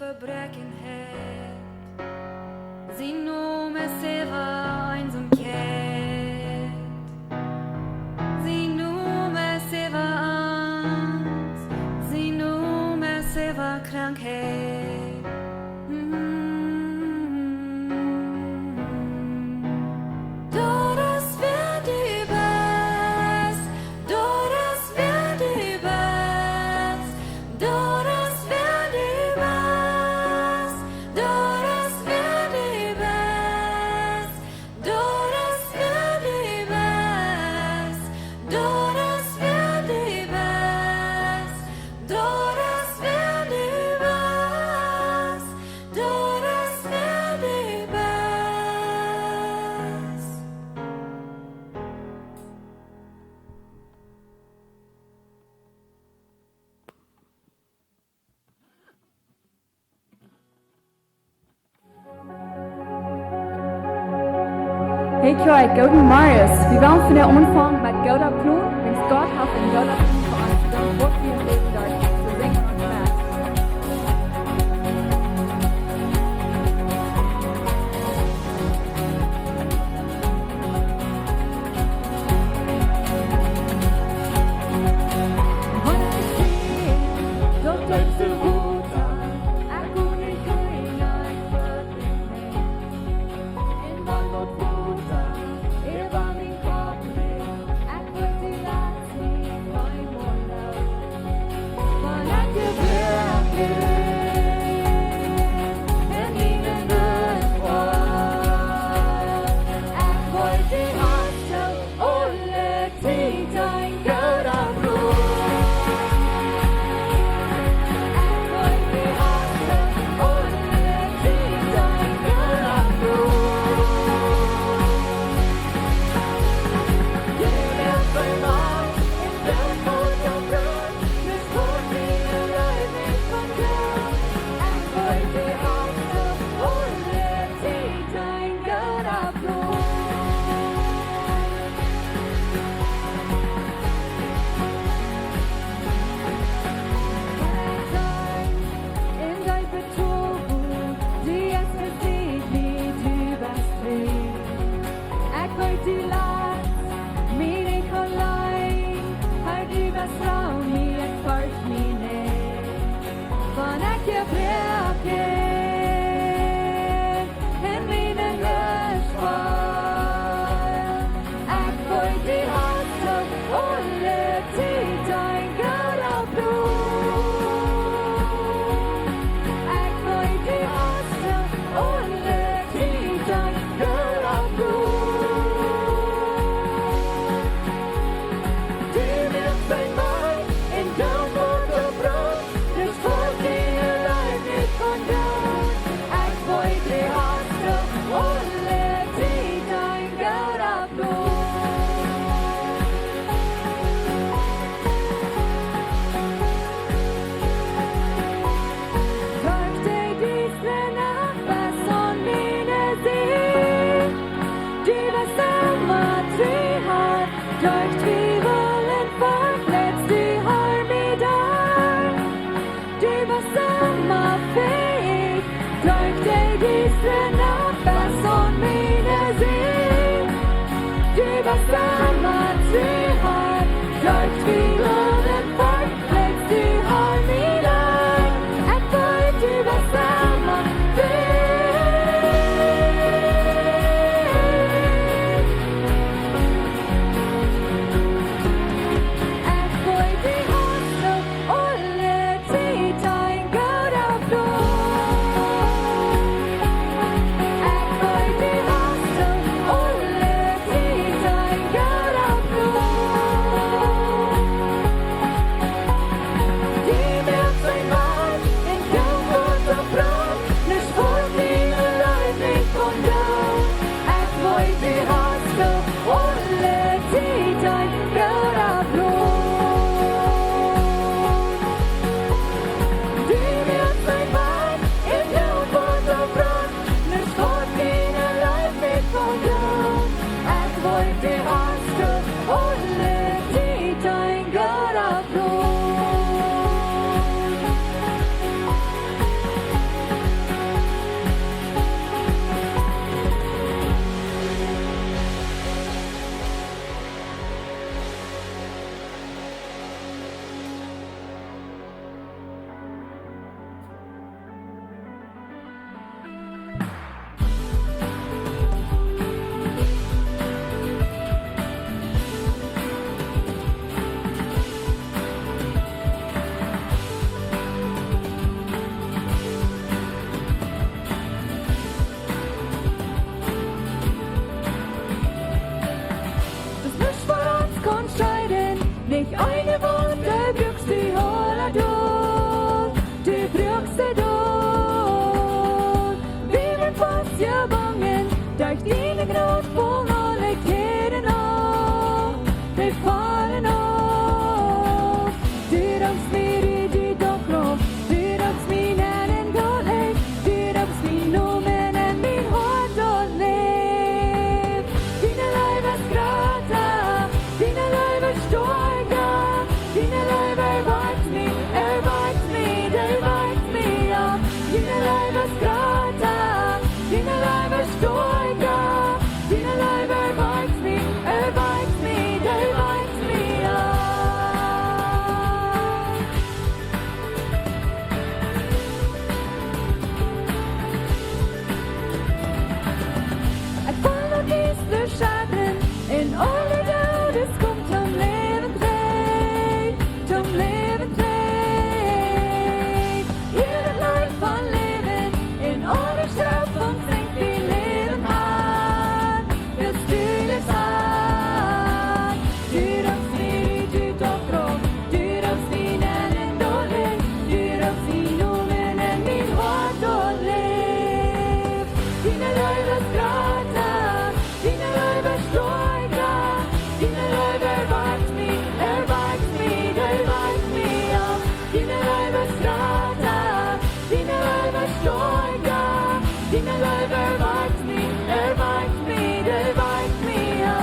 gebrekenhet. Sie nu med seva ensomhet. Sie nu med seva angst. Sie nu med seva krankhet. Hej kjøy, Golden Marius. Vi var for det omfang med Golden Plon, men Scott har en Golden Plon for os. Den brugte vi en del i dag, så ringer han med. Bund, du brukst die Håla dort, du brukst det dort. Vi vill fast ja bangen, durch dine grot på alle keren av, de fallen av. Du röms mir i ditt och klart, du röms min en dålig, du röms min nomen en min hård och lev. Dina löjver skratta, dina löjver storga, dina löjver vart mig, det vart mig, ja. Dina löjver skratta, dina löjver storga, dina löjver vart mig, det vart mig, ja. Ett fall av gissler skärden, en ålder dödes kom tom leven träd, tom leven träd. Hela life van leven, en ålder straff om sänkt vi leven här, det styles här. Du röms ner i dyrt och gråt, du röms min en dålig, du röms min nomen en min hård och lev. Dina löjver skratta, dina löjver storga, dina löjver vart mig, det vart mig, ja. Dina löjver skratta, dina löjver storga, dina löjver vart mig, det vart mig, ja.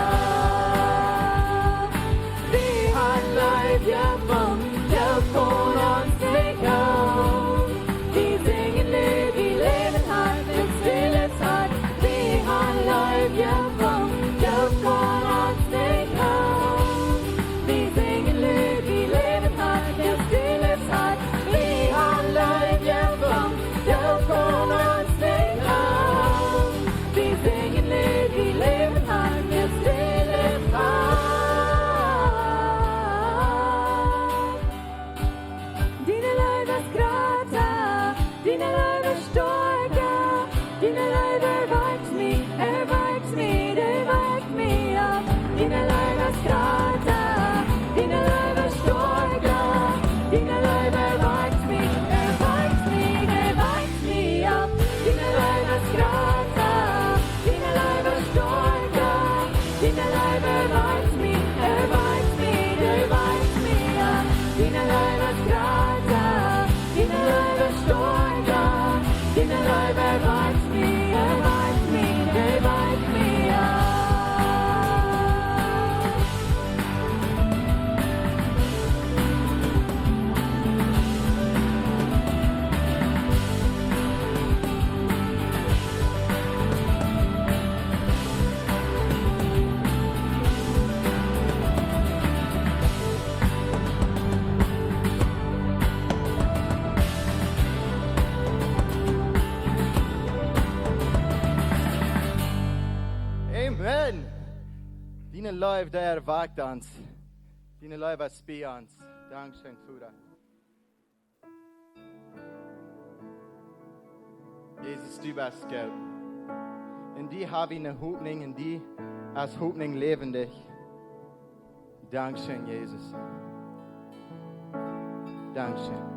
Vi har löjvja från, jag får någon steg av. Finns ingen liv i leven här, det stilles här. Vi har löjvja från, jag får någon steg av. Finns ingen liv i leven här, det stilles här. Vi har löjvja från, jag får någon steg av. Finns ingen liv i leven här, det stilles här. Dina löjver skratta, dina löjver storga, dina löjver vart mig, det vart mig, ja. Dina löjver skratta, dina löjver storga, dina löjver vart mig, det vart mig, ja. Dina löjver skratta, dina löjver storga, dina löjver vart mig, det vart mig, ja. Dina löjver skratta, dina löjver storga, dina löjver vart mig, det vart mig, ja. Amen. Dina liv där vakt ons. Dina liv är spy ons. Dankschön för det. Jesus, du bist gut. In die har vi en Hopninj, in die als Hopninj levendig. Dankschön, Jesus. Dankschön.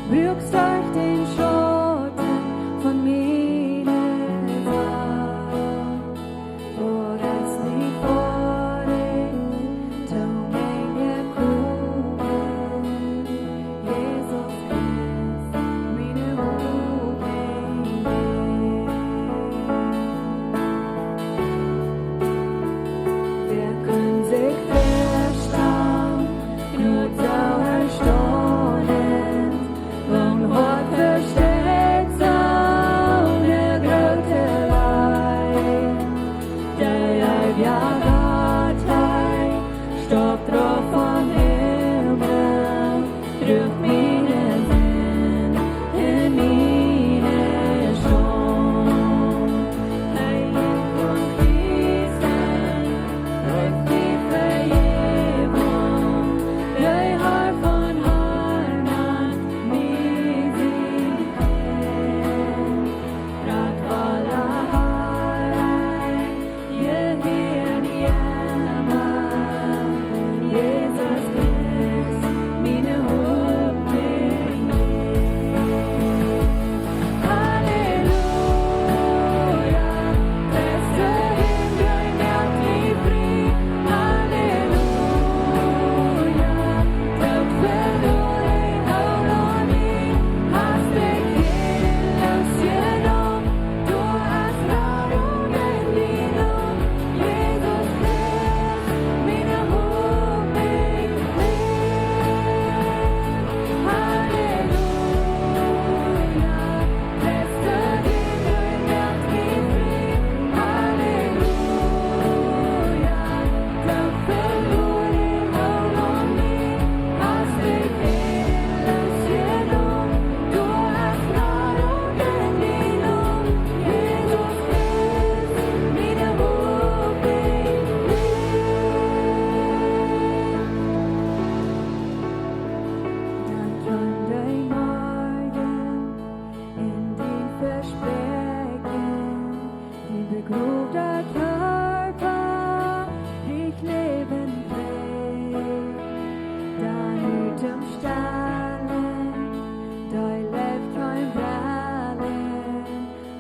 Bruk starkt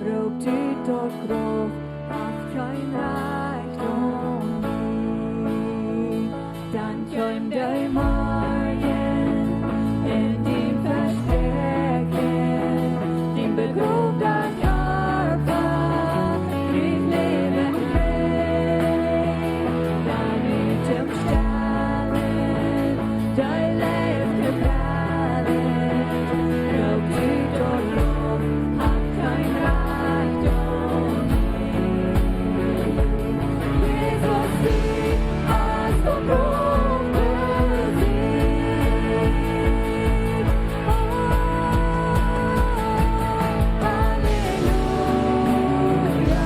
Frukt utåt grov, haft kein Reichtum nie. Dann käm der Morgen in dem Verstecken, dem begrub dein Körper, krieg Leben frei. Dann mit dem Stellen, dein Läft geprallet, Frukt utåt grov, haft kein Reichtum nie. Jesus, wie hast du Brot besiegt? Oh,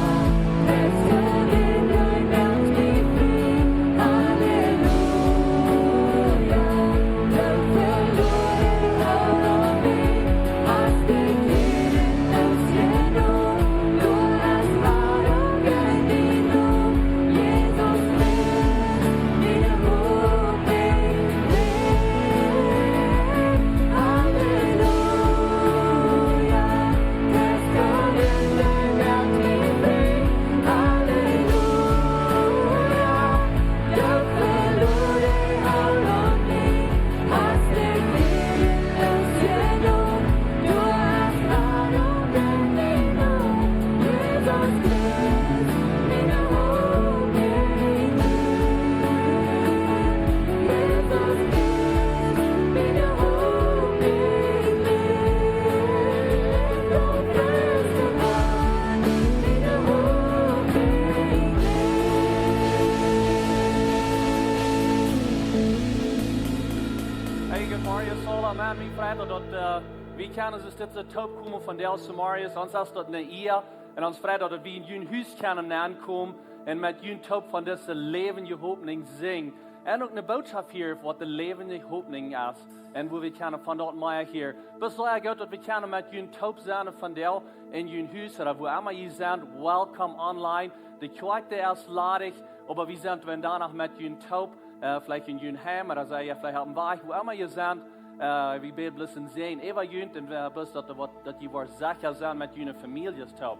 Halleluja, lässt du in dein Herz mich frei? Halleluja, du verloren auch noch mich, hast gegeben das Genom, du hast Wahrung genommen, Jesus Christ, wieder hoch mich lebt. Halleluja, lässt du in dein Herz mich frei? Halleluja, du verloren auch noch mich, hast gegeben das Genom, du hast Wahrung genommen, Jesus Christ, wieder hoch mich lebt. Jesus Christ, wieder hoch mich lebt. Und feste Mann, wieder hoch mich Hey, good morning, Sola, man, min fred, och att vi kan oss stötta top komma från del Samaria, så han sa att när ia, och hans fred, att vi i en hus kan ankom, och med en top från dessa levande hoppning sing. En och en boodschap här för vad det levande hoppning är, och vad vi kan från det mer här. Beslag gott att vi kan med en top sein från del, in en hus, eller wo immer ihr seid, welcome online. Die Kirche ist ladig, aber wir sind wenn danach mit en top, vielleicht in een heim, oder sei ja vielleicht auf dem Weg, wo immer ihr seid, wie wir bisschen sehen, Eva jünt, und bis dass ihr war sicher sein mit einer Familie taub.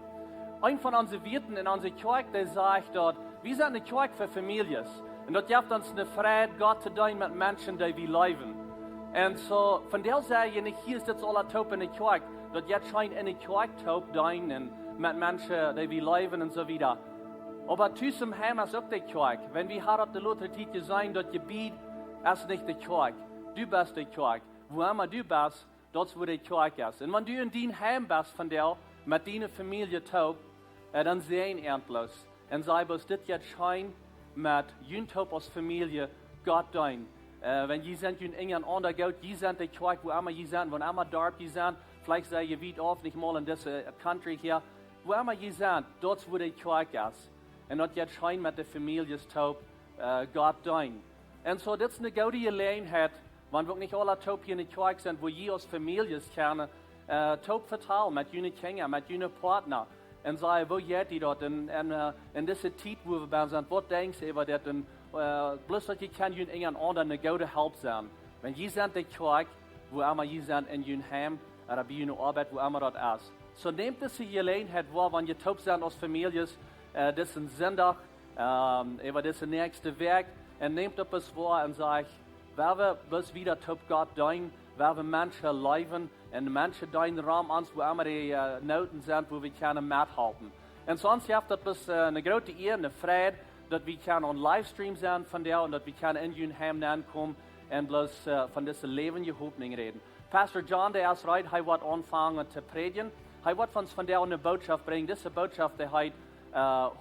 Ein von unseren Wirten in unserer Kirche, der sagt dort, wir sind eine Kirche für Familien. Und dort gibt uns eine Freude, Gott zu dienen mit Menschen, die wir leben. Und so, von der Seite, nicht hier ist jetzt alle taub in der Kirche, dort jetzt scheint in der Kirche taub dienen mit Menschen, die wir leben und so weiter. Aber zum Heim ist auch die Kirche. Wenn wir hier auf der Luther Titel sein, dort Gebiet ist nicht die Kirche. Du bist die Kirche. Wo immer du bist, dort wo die Kirche ist. Und wenn du in dein Heim bist von der, mit deiner Familie taub, dann sehen endlos. Und sei bloß das jetzt schein mit jün taub aus Familie Gott dein. Wenn ihr sind in irgendein anderer Gott, ihr sind die Kirche, wo immer ihr sind, wenn immer dort ihr sind, vielleicht seid ihr weit oft, nicht mal in dieser Country hier, wo immer ihr sind, dort wo die Kirche ist. Und dort jetzt schein mit der Familie taub Gott dein. Und so, das ist eine gute Gelegenheit, wenn wir nicht alle taub hier in der Kirche sind, wo ihr als Familie kennen, taub vertrauen mit jenen Kindern, mit jenen Partner. Und sagen, wo geht ihr dort? In dieser Zeit, wo wir sind, was denkst du über das? Und bloß, dass ihr kann jenen irgendein anderen eine gute Hilfe sein. Wenn ihr sind die Kirche, wo immer ihr sind in jenen Heim, oder bei jenen Arbeit, wo immer dort ist. So nehmt diese Gelegenheit wahr, wenn ihr taub seid als Familie, das ist ein Sonntag, über das nächste Werk, und nehmt etwas wahr und sagt, wer wir bis wieder taub Gott dein, wer wir Menschen leben, und Menschen deinen Raum an, wo immer die Noten sind, wo wir können mithalten. Und sonst habt das bis eine große Ehre, eine Freude, dass wir können on Livestream sein von der und dass wir können in den Heim ankommen und bloß von dieser lebenden Hoffnung reden. Pastor John, der ist right, er wird anfangen zu predigen. Er wird uns von der eine Botschaft bringen. Diese Botschaft, die heißt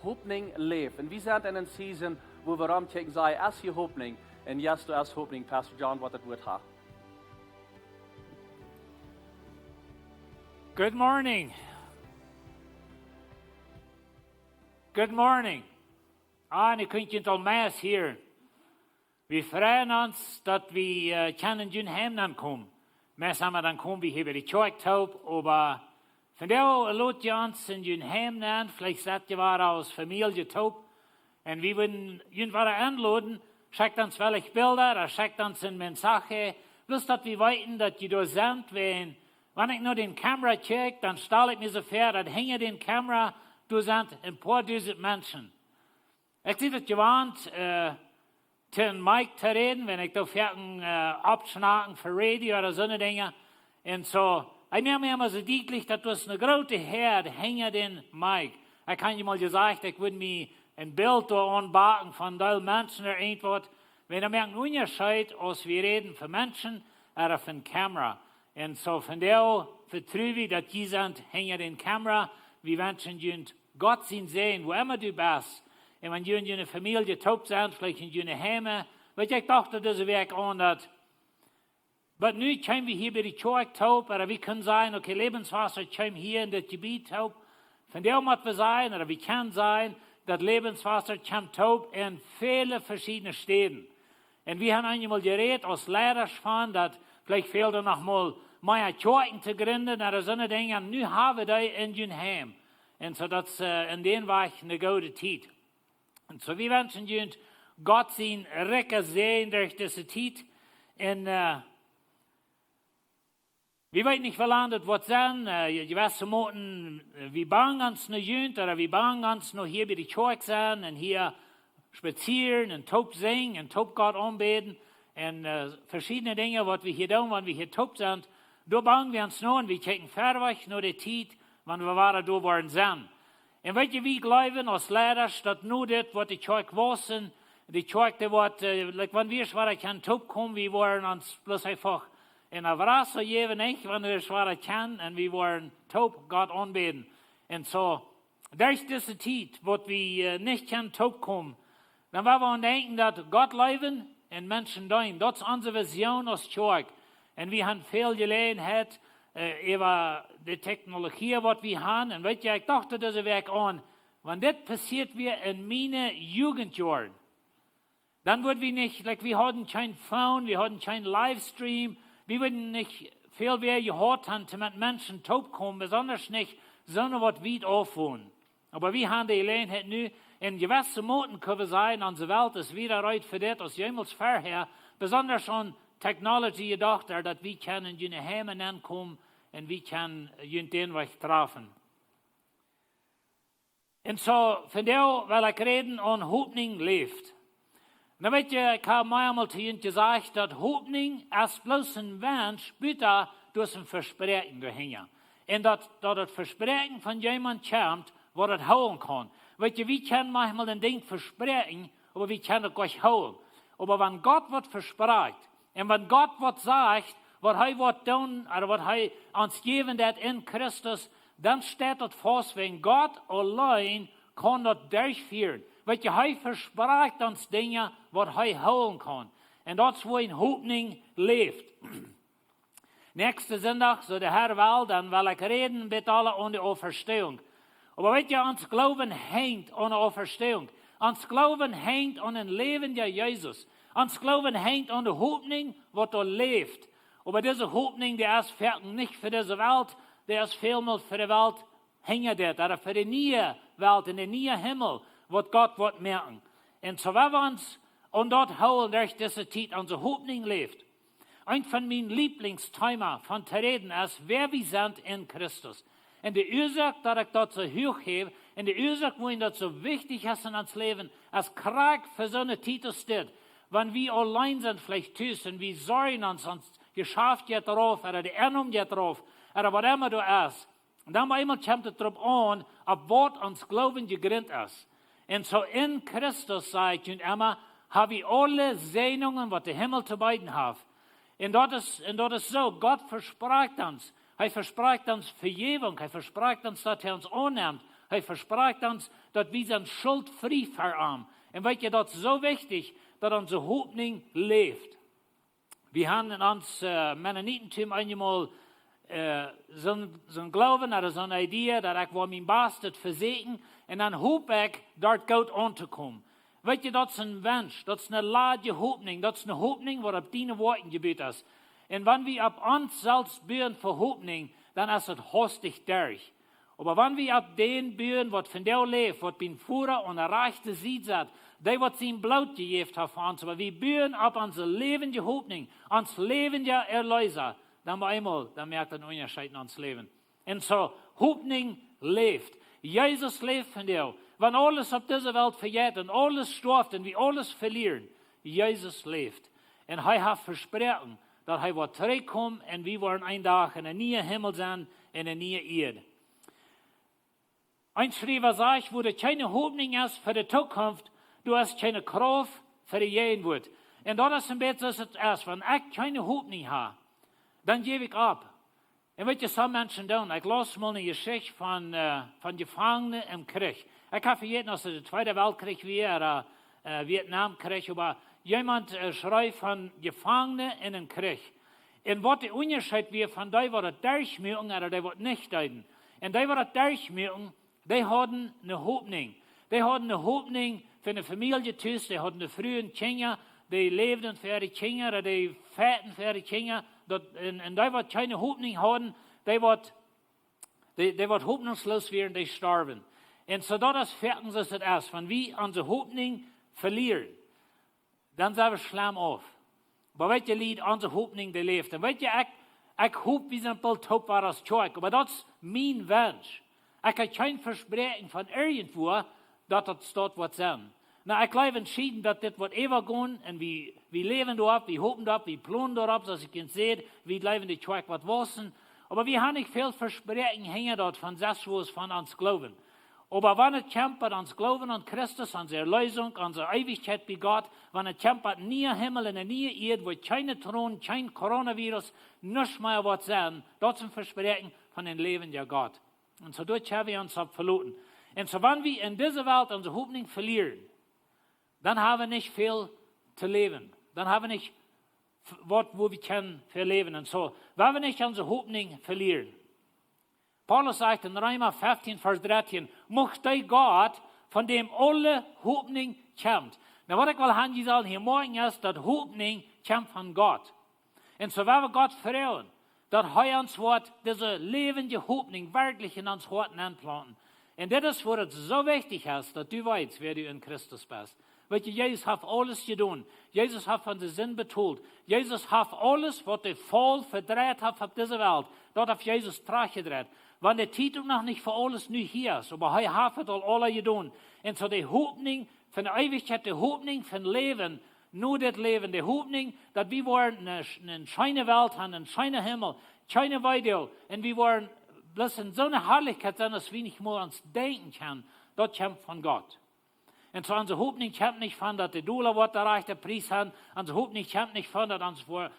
Hopninj Läft. Und wir sind in einer Season, wo wir rumkicken, sagen, es hier Hopninj. Und jetzt du hast Hopninj, Pastor John, was das Wort hat. Good morning. Good morning. En ik kunt je al meis hier. Vi freuen uns, dass wir können in Heim kommen. Meist haben wir dann kommen, wir hier die Kirche taub, aber von der lot ihr uns in den Heim nehmen, vielleicht seid ihr war aus Familie taub, und wir würden irgendwann anladen, schickt uns vielleicht Bilder, oder schickt uns eine Mensaje, bloß dass wir weiten, dass ihr da sind, wenn wenn ich nur den Kamera check, dann stelle ich mir so vor, dass hänge den Kamera, du sind ein paar tausend Menschen. Ich sehe das gewohnt, den Mike zu reden, wenn ich da fertig abschnacken für Radio oder so eine Dinge. Und so, ich merke mir immer so deutlich, dass das eine große Herde hänge den Mike. Ich habe mal gesagt, ich würde mir ein Bild da anbauen von den Menschen oder irgendwas. Wenn er merkt, Unterschied, als wir reden für Menschen oder für eine Kamera. Und so von der vertraue ich, dass die sind, hängen den Kamera, wie Menschen Gott sehen, wo immer du bist. Und wenn du in deiner Familie taub sind, vielleicht in deiner Heime, weil ich dachte, das wäre anders. Aber nun kommen wir hier bei der Kirche taub, oder wir können sagen, okay, Lebenswasser kommen hier in das Gebiet taub. Von der muss wir sein, oder wir können sein, dass Lebenswasser kommt taub in viele verschiedene Städten. Und wir haben einmal geredet, als Lehrer von, dass vielleicht fehlt er noch mal mehr Kirchen zu gründen, oder so eine Dinge. Und nun haben wir die in den Heim. Und so, das in den war ich eine gute Zeit. Und so, wir wünschen Gott sein Recker sehen durch diese Zeit. Und wir wollen nicht verlangen, was sein. Ich weiß, wir bauen uns noch jünt, oder wir bauen uns noch hier bei der Kirche sein, und hier spazieren, und taub singen, und taub Gott anbeten, und verschiedene Dinge, was wir hier tun, wenn wir hier taub sind. Da bauen wir uns noch, und wir checken fertig noch die Zeit, wenn wir waren, da waren sind. Und weißt du, wie glauben als Lehrer, dass nur das, was die Kirche wissen, die Kirche, die was, wenn wir schwer kein taub kommen, wir waren uns bloß einfach in der Straße geben, nicht, wenn wir schwer kennen, und wir waren taub Gott anbeten. Und so, durch diese Zeit, wo wir nicht kein taub kommen, dann werden wir denken, dass Gott leben und Menschen dienen. Das ist unsere Vision als Kirche. Und wir haben viel Gelegenheit über die Technologie, was wir haben. Und weißt du, ich dachte, das wäre an, wenn das passiert wir in meinen Jugendjahren, dann würden wir nicht, wir hatten kein Phone, wir hatten kein Livestream, wir würden nicht viel mehr gehört haben, mit Menschen taub kommen, besonders nicht, sondern was weit aufwohnen. Aber wir haben die Gelegenheit nu, in gewissen Monaten können wir sagen, unsere Welt ist wieder reut für das, als jemals vorher, besonders an Technology gedacht, dass wir können in die Heime ankommen und wir können den Weg treffen. Und so, von der will ich reden an Hopninj Läft. Na weet je, ich habe einmal zu Ihnen gesagt, dass Hopninj als bloß ein Mensch später durch ein Versprechen gehängt. Und dass das Versprechen von jemandem kommt, wo das holen kann. Weet je, wir können manchmal ein Ding versprechen, aber wir können es gar nicht holen. Aber wenn Gott was verspricht, und wenn Gott was sagt, was er was tun, oder was er uns geben hat in Christus, dann steht das fest, wenn Gott allein kann das durchführen. Weil er verspricht uns Dinge, was er holen kann. Und das ist, wo in Hopninj lebt. Nächsten Sonntag, so der Herr will, dann will ich reden mit allen an die Auferstehung. Aber weißt du, uns Glauben hängt an der Auferstehung. Uns Glauben hängt an den Leben der Jesus. Uns Glauben hängt an der Hopninj, was da lebt. Aber diese Hopninj, der ist fertig nicht für diese Welt, der ist vielmal für die Welt hängen dort, oder für die neue Welt, in den neuen Himmel, was Gott wird merken. Und so wenn wir uns und dort holen durch diese Zeit, unsere Hopninj lebt. Ein von meinen Lieblingsthemen von zu reden ist, wer wir sind in Christus. Und die Ursache, dass ich das so hoch habe, und die Ursache, wo ich das so wichtig ist in uns Leben, als Krieg für so eine Titel steht, wenn wir allein sind, vielleicht tust, und wir sorgen uns geschafft geht drauf, oder die Ernung geht drauf, oder was immer du ist. Und dann einmal kommt es darauf an, ob was uns Glauben gegründet ist. Und so in Christus, sagt ich immer, habe ich alle Segnungen, was der Himmel zu beiden hat. Und das ist so, Gott verspricht uns. Er verspricht uns Vergebung. Er verspricht uns, dass er uns annimmt. Er verspricht uns, dass wir sind schuldfrei verarmen. Und weißt du, das ist so wichtig, dass unser Hopninj lebt. Wir haben in uns Mennonitentum einmal so ein Glauben oder so eine Idee, dass ich mein Bestes versehen und dann hoffe ich, dort Gott anzukommen. Weißt du, das ist ein Wunsch, das ist eine lade Hopninj, das ist eine Hopninj, die auf deine Worten gebiet ist. Und wenn wir auf uns selbst bühen für Hopninj, dann ist es hastig durch. Aber wenn wir auf den bühen, was von der lebt, was bin Führer und erreichte Sieg hat, der was sein Blut gegeben hat für uns, aber wir bühen auf unser lebende Hopninj, uns lebende Erlöser, dann merkt er einen Unterschied in uns Leben. Und so, Hopninj leeft. Jesus leeft von dir. Wenn alles auf dieser Welt vergeht und alles stirbt und wir alles verlieren, Jesus leeft. Und er hat versprochen, dass er wird zurückkommen und wir wollen einen Tag in einem neuen Himmel sein, in einer neuen Erde. Ein Schreiber sagt, wo du keine Hoffnung hast für die Zukunft, du hast keine Kraft für die Gegenwart. Und das ist ein bisschen so erst, wenn ich keine Hoffnung habe, dann gebe ich ab. Und was je so Menschen tun, ich las mal eine Geschichte von Gefangenen im Krieg. Ich habe vergessen, dass es der Zweite Weltkrieg war, oder Vietnamkrieg, aber jemand schreibt von Gefangenen in den Krieg. Und was der Unterschied war von denen, die das durchmachen, oder die, die nicht deuten. Und die, die das durchmachen, die hatten eine Hoffnung. Die hatten eine Hoffnung für eine Familie, die hatten eine frühen Kinder, die lebten für die Kinder, oder die fährten für die Kinder. Und die, die keine Hoffnung hatten, die wird hoffnungslos werden, die starben. Und so das fertig ist es erst. Wenn wir unsere Hoffnung verlieren, dann sind wir schlimm auf. Aber welche Lied unsere Hoffnung, die lebt. Und weißt du, ich hoffe, wir sind bald top war das Zeug. Aber das ist mein Wunsch. Ich habe kein Versprechen von irgendwo, dass das dort wird sein. Na, ich glaube entschieden, dass das wird ewig gehen. Und wir leben dort, wir hoffen dort, wir planen dort, dass ich sehe, wir leben die Zeug wird wissen. Aber wir haben nicht viel Versprechen hängen dort von das, was von uns glauben. Aber wenn es kämpft, uns glauben an Christus, an seine Erlösung, an seine Ewigkeit bei Gott, wenn es kämpft, nie Himmel und nie Erde, wo keine Thron, kein Coronavirus, nichts mehr wird sein, das ist ein Versprechen von dem Leben der Gott. Und so dort haben wir uns verloren. Und so wenn wir in dieser Welt unsere Hoffnung verlieren, dann haben wir nicht viel zu leben. Dann haben wir nicht wo wir können für leben. Und so, wenn wir nicht unsere Hoffnung verlieren. Paulus sagt in Römer 15, Vers 13, mochte Gott, von dem alle Hoffnung kommt. Na, was ich will haben, sagen hier morgen ist, dass Hoffnung kommt von Gott. Und so, wenn wir Gott vertrauen, dass er uns wird, diese lebende Hoffnung wirklich in uns Herzen anplanten. Und das ist, wo es so wichtig ist, dass du weißt, wer du in Christus bist. Weil Jesus hat alles getan. Jesus hat von der Sinn betont. Jesus hat alles, was er voll verdreht hat auf dieser Welt, dort hat Jesus gedreht. Wenn der Titel noch nicht für alles nur hier ist, aber er hat es alle getan. Und so die Hoffnung von der Ewigkeit, die Hoffnung von Leben, nur das Leben, die Hoffnung, dass wir wollen eine schöne Welt haben, einen schönen Himmel, schöne Weide, und wir wollen bloß in so einer Herrlichkeit sein, dass wir nicht mehr uns denken können, das kommt von Gott. Und so unsere Hoffnung kommt nicht von, dass die Dollar wird erreicht, der Preis haben. Unsere Hoffnung kommt nicht von, dass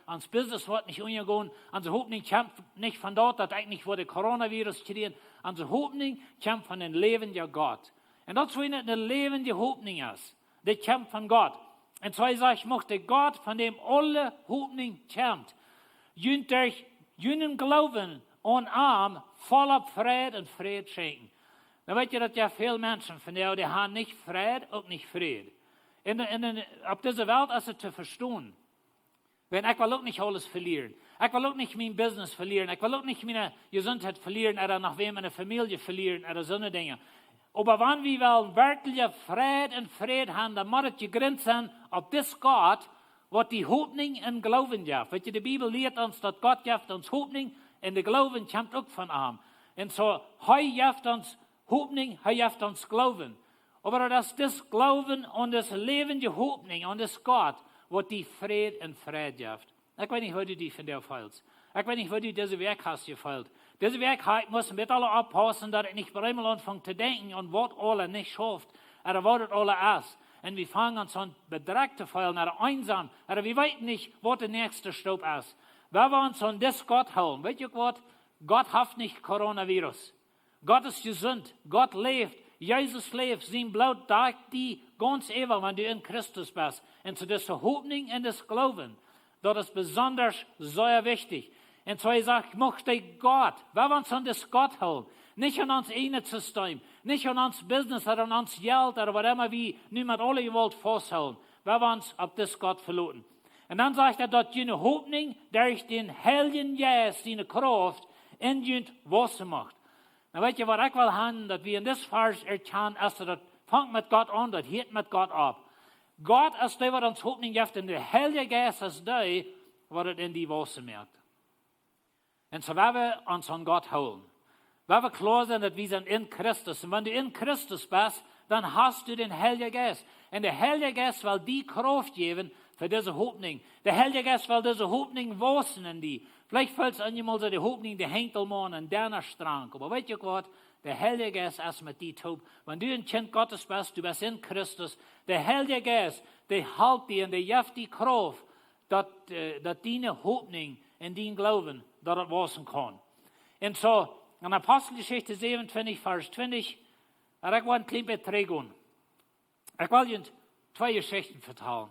uns Business wird nicht umgehen. Unsere Hoffnung kommt nicht von dort, dass eigentlich wo der Coronavirus kriegen. Unsere Hoffnung kommt von dem Leben der Gott. Und das, wo eine lebende Hoffnung ist, das kommt von Gott. Und so sage ich, möchte Gott, von dem alle Hoffnung kommt, durch jenen Glauben und Arm voller Frieden und Frieden schenken. Dan weet je dat ja viele Menschen von der, die haben nicht Frieden und nicht Frieden. Auf dieser Welt ist es zu verstehen. Wenn ich will auch nicht alles verlieren. Ich will auch nicht mein Business verlieren. Ich will auch nicht meine Gesundheit verlieren oder nach wem meine Familie verlieren oder so eine Dinge. Aber wenn wir wirklich Frieden haben, dann muss es gegrenzt sein auf das Gott, was die Hoffnung im Glauben gibt. Weil die Bibel lehrt uns, dass Gott gibt uns Hoffnung und der Glauben kommt auch von ihm. Und so, er gibt uns Hoffnung, er gibt uns Glauben. Aber das Glauben und das lebende Hoffnung und das Gott, was die Frieden und Frieden gibt. Ich weiß nicht, wo du die von dir fällst. Ich weiß nicht, wo du diese Werk hast gefällt. Diese Werk muss mit alle abpassen, dass ich nicht bei einmal anfange zu denken und was alle nicht schafft, oder was es alle ist. Und wir fangen uns an Betrag zu fallen, oder einsam, oder wir wissen nicht, was der nächste Stopp ist. Wenn wir uns an das Gott holen, weißt du was? Gott hat nicht Coronavirus. Gott ist gesund, Gott lebt, Jesus lebt, sein Blut sagt die ganz ewig, wenn du in Christus bist. Und zu dieser Hoffnung und das Glauben, das ist besonders sehr wichtig. Und so ich sage, möchte Gott, wenn wir uns an das Gott holen, nicht an uns eigenen System, nicht an uns Business oder an uns Geld oder was immer wir niemand alle gewollt festhalten, wenn wir uns auf das Gott verlassen. Und dann sagt dass jene Hoffnung durch den Heiligen Geist, seine Kraft, in jene Wasser macht. Dan weet je wat ik wil hebben, dat we in dit vers erkennen, als dat vangt met God aan, dat hört met God op. God is die wat ons hoffnung geeft, en de Heilige Geest is die wat het in die Wasser merkt. Und so werden wir uns an Gott holen. Wenn wir klar sind, dass wir sind in Christus. Und wenn du in Christus bist, dann hast du den Heiligen Geist. Und der Heilige Geist will die Kraft geben für diese Hoffnung. Der Heilige Geist will diese Hoffnung wachsen in die. Vielleicht fällt es an jemand so, die Hoffnung, die hängt allmal an deiner Strang. Aber weißt du was? Der Heilige Geist ist mit dir taub. Wenn du ein Kind Gottes bist, du bist in Christus, der Heilige Geist, der hält dir und der gibt die Kraft, dass deine Hoffnung in dein Glauben, dass das wachsen kann. Und so, in Apostelgeschichte 27, Vers 20, ich will ein klein bisschen regeln. Ich will Ihnen 2 Geschichten vertellen.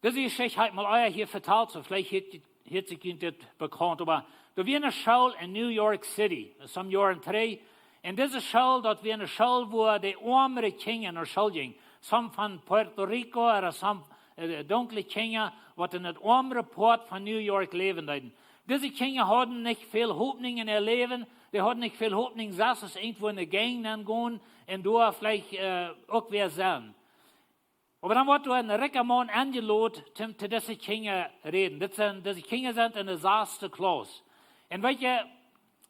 Diese Geschichte hat mal euer hier vertelt, so vielleicht hat sich Ihnen das bekannt. Aber da war eine Schule in New York City, some Jahren 3. Und diese Schule, dort war eine Schule, wo die armere Kinder in der Schule gingen. Some von Puerto Rico oder some dunkle Kinder, die in der armere Port von New York leben. Diese Kinder hatten nicht viel Hoffnung in ihr Leben. Die hatten nicht viel Hoffnung, dass es irgendwo in der Gang gehen und da vielleicht auch wer sein. Aber dann wurde ein reicher Mann eingeladen, um zu diesen Kindern reden. Diese Kinder sind in der 6. Klasse. Und weißt du,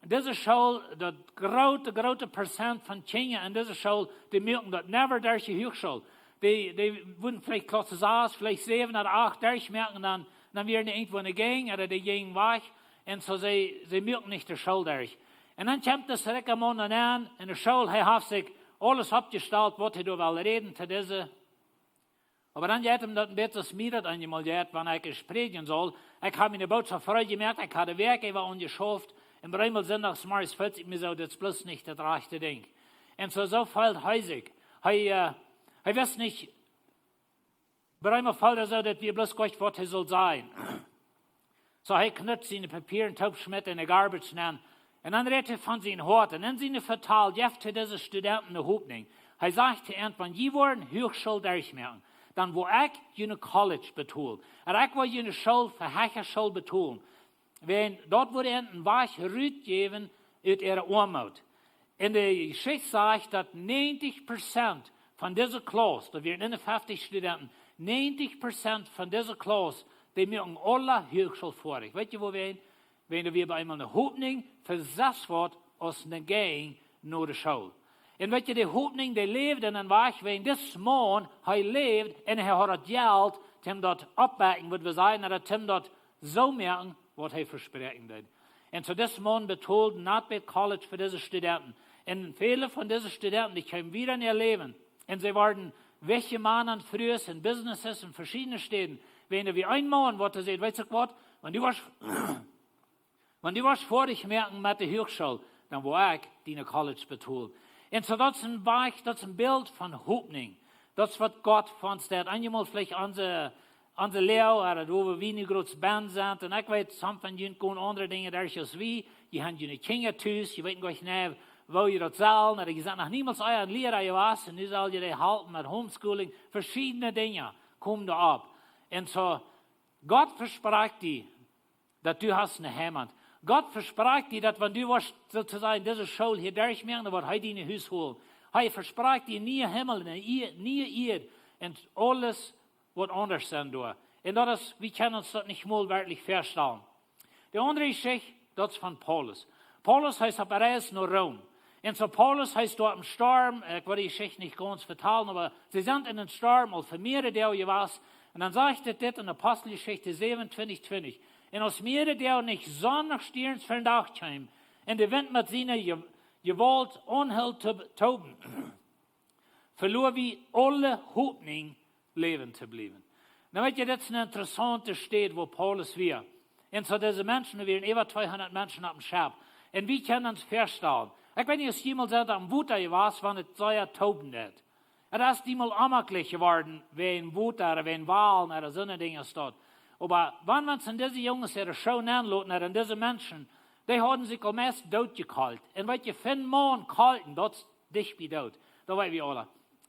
diese Schule, der große Prozent von Kindern in dieser Schule, die merken das never durch die Hochschule. Die würden vielleicht Klasse 6, vielleicht 7 oder 8 durchmerken, dann wären die irgendwo in der Gang oder die gehen weg. Und so sie merken nicht die Schule durch. Und dann kommt das reiche Mann an in der Schule, er hat sich alles abgestellt, was er da will reden zu diese. Aber dann hat ihm das ein bisschen smiert einmal gehört, wenn ich sprechen soll. Ich habe mir Botschaft Freude gemerkt, ich hatte Werk, ich war ungeschafft. Und bei einmal sonntagsmorgens fühlt sich mir so, das ist bloß nicht das rechte Ding. Und so fällt häusig. Ich weiß nicht, bei einmal fällt er so, dass wir bloß Gott, was er soll sein. So er knüpft seine Papiere und Taubschmidt in der Garbage an. Und dann redet er von seinen Horten. Und dann sind verteilt, jetzt für diese Studenten eine Hoffnung. Er sagt irgendwann, die wollen Hochschule durchmachen. Dann wo ich eine College betone. Und ich will eine Schule für höhere Schule betonen. Wenn dort wurde ein Weich Rüt geben in ihrer Armut. In der Geschichte sagt, dass 90% von dieser Klasse, da wären 51 Studenten, 90% von dieser Klasse, die mögen alle Hochschule vorig. Weißt du, wo wir wenn wir bei einmal eine Hoffnung versetzt wird aus einer Gang nach der Schule. Und weißt du, die Hoffnung, die lebt in einem Weg, wenn das Mann, er lebt und er hat das Geld, um dort abbacken, würde wir sagen, oder um dort so merken, was er versprechen wird. Und so das Mann betont, not bei College für diese Studenten. Und viele von diesen Studenten, die kommen wieder in ihr Leben. Und sie werden welche Männer früher in Businesses in verschiedenen Städten. Wenn wir ein Mann, was er sagt, weißt du was, wenn du was vor dich merken mit der Hochschule, dann war ich die in College betont. Und so das ist ein Weg, das ist ein Bild von Hoffnung. Das ist, was Gott von uns hat. Einmal vielleicht unsere Lehrer, oder wo wir nicht groß Band sind. Und ich weiß, some von ihnen gehen andere Dinge durch als wir. Die haben ihre Kinder tüß, die wissen gar nicht, wo ihr das zahlen. Oder die sagen, noch niemals euer Lehrer was. Und nu soll ihr die halten mit Homeschooling. Verschiedene Dinge kommen da ab. Und so, Gott verspricht dir, dass du hast eine Heimat. Gott verspricht dir, dass wenn du was sozusagen diese Schule hier durchmachen, dann wird er deine Haus holen. Er verspricht dir nie Himmel, nie Erde und alles wird anders sein da. Und das ist, wir können uns das nicht mal wirklich feststellen. Die andere Geschichte, das ist von Paulus. Paulus heißt auf Reise nach Rom. Und so Paulus heißt dort im Sturm, ich will die Geschichte nicht ganz vertellen, aber sie sind in den Sturm, und für mehrere Tage was. Und dann sagt er das in Apostelgeschichte 27:20. Und aus mehrere der nicht Sonnenstierns für den Tag kam, und der Wind mit seiner Gewalt unheil toben, verlor wie alle Hoffnung, leben zu bleiben. Dann wird ja das eine interessante Stadt, wo Paulus war. Und so diese Menschen, wir waren über 200 Menschen auf dem Schab. Und wir können uns feststellen, ich weiß nicht, ob jemand sagt, am Wutter war, wenn es so ja toben wird. Und das ist mal ammerlich geworden, wenn Wutter oder wenn Wahlen oder so eine Dinge steht. Aber wenn man es an diese Jungs ihre Show anlassen, an diese Menschen, die haben sich am meisten tot gekalt. Und weil je 5 Monate kalten, das ist dicht wie tot. Da weiß wir alle.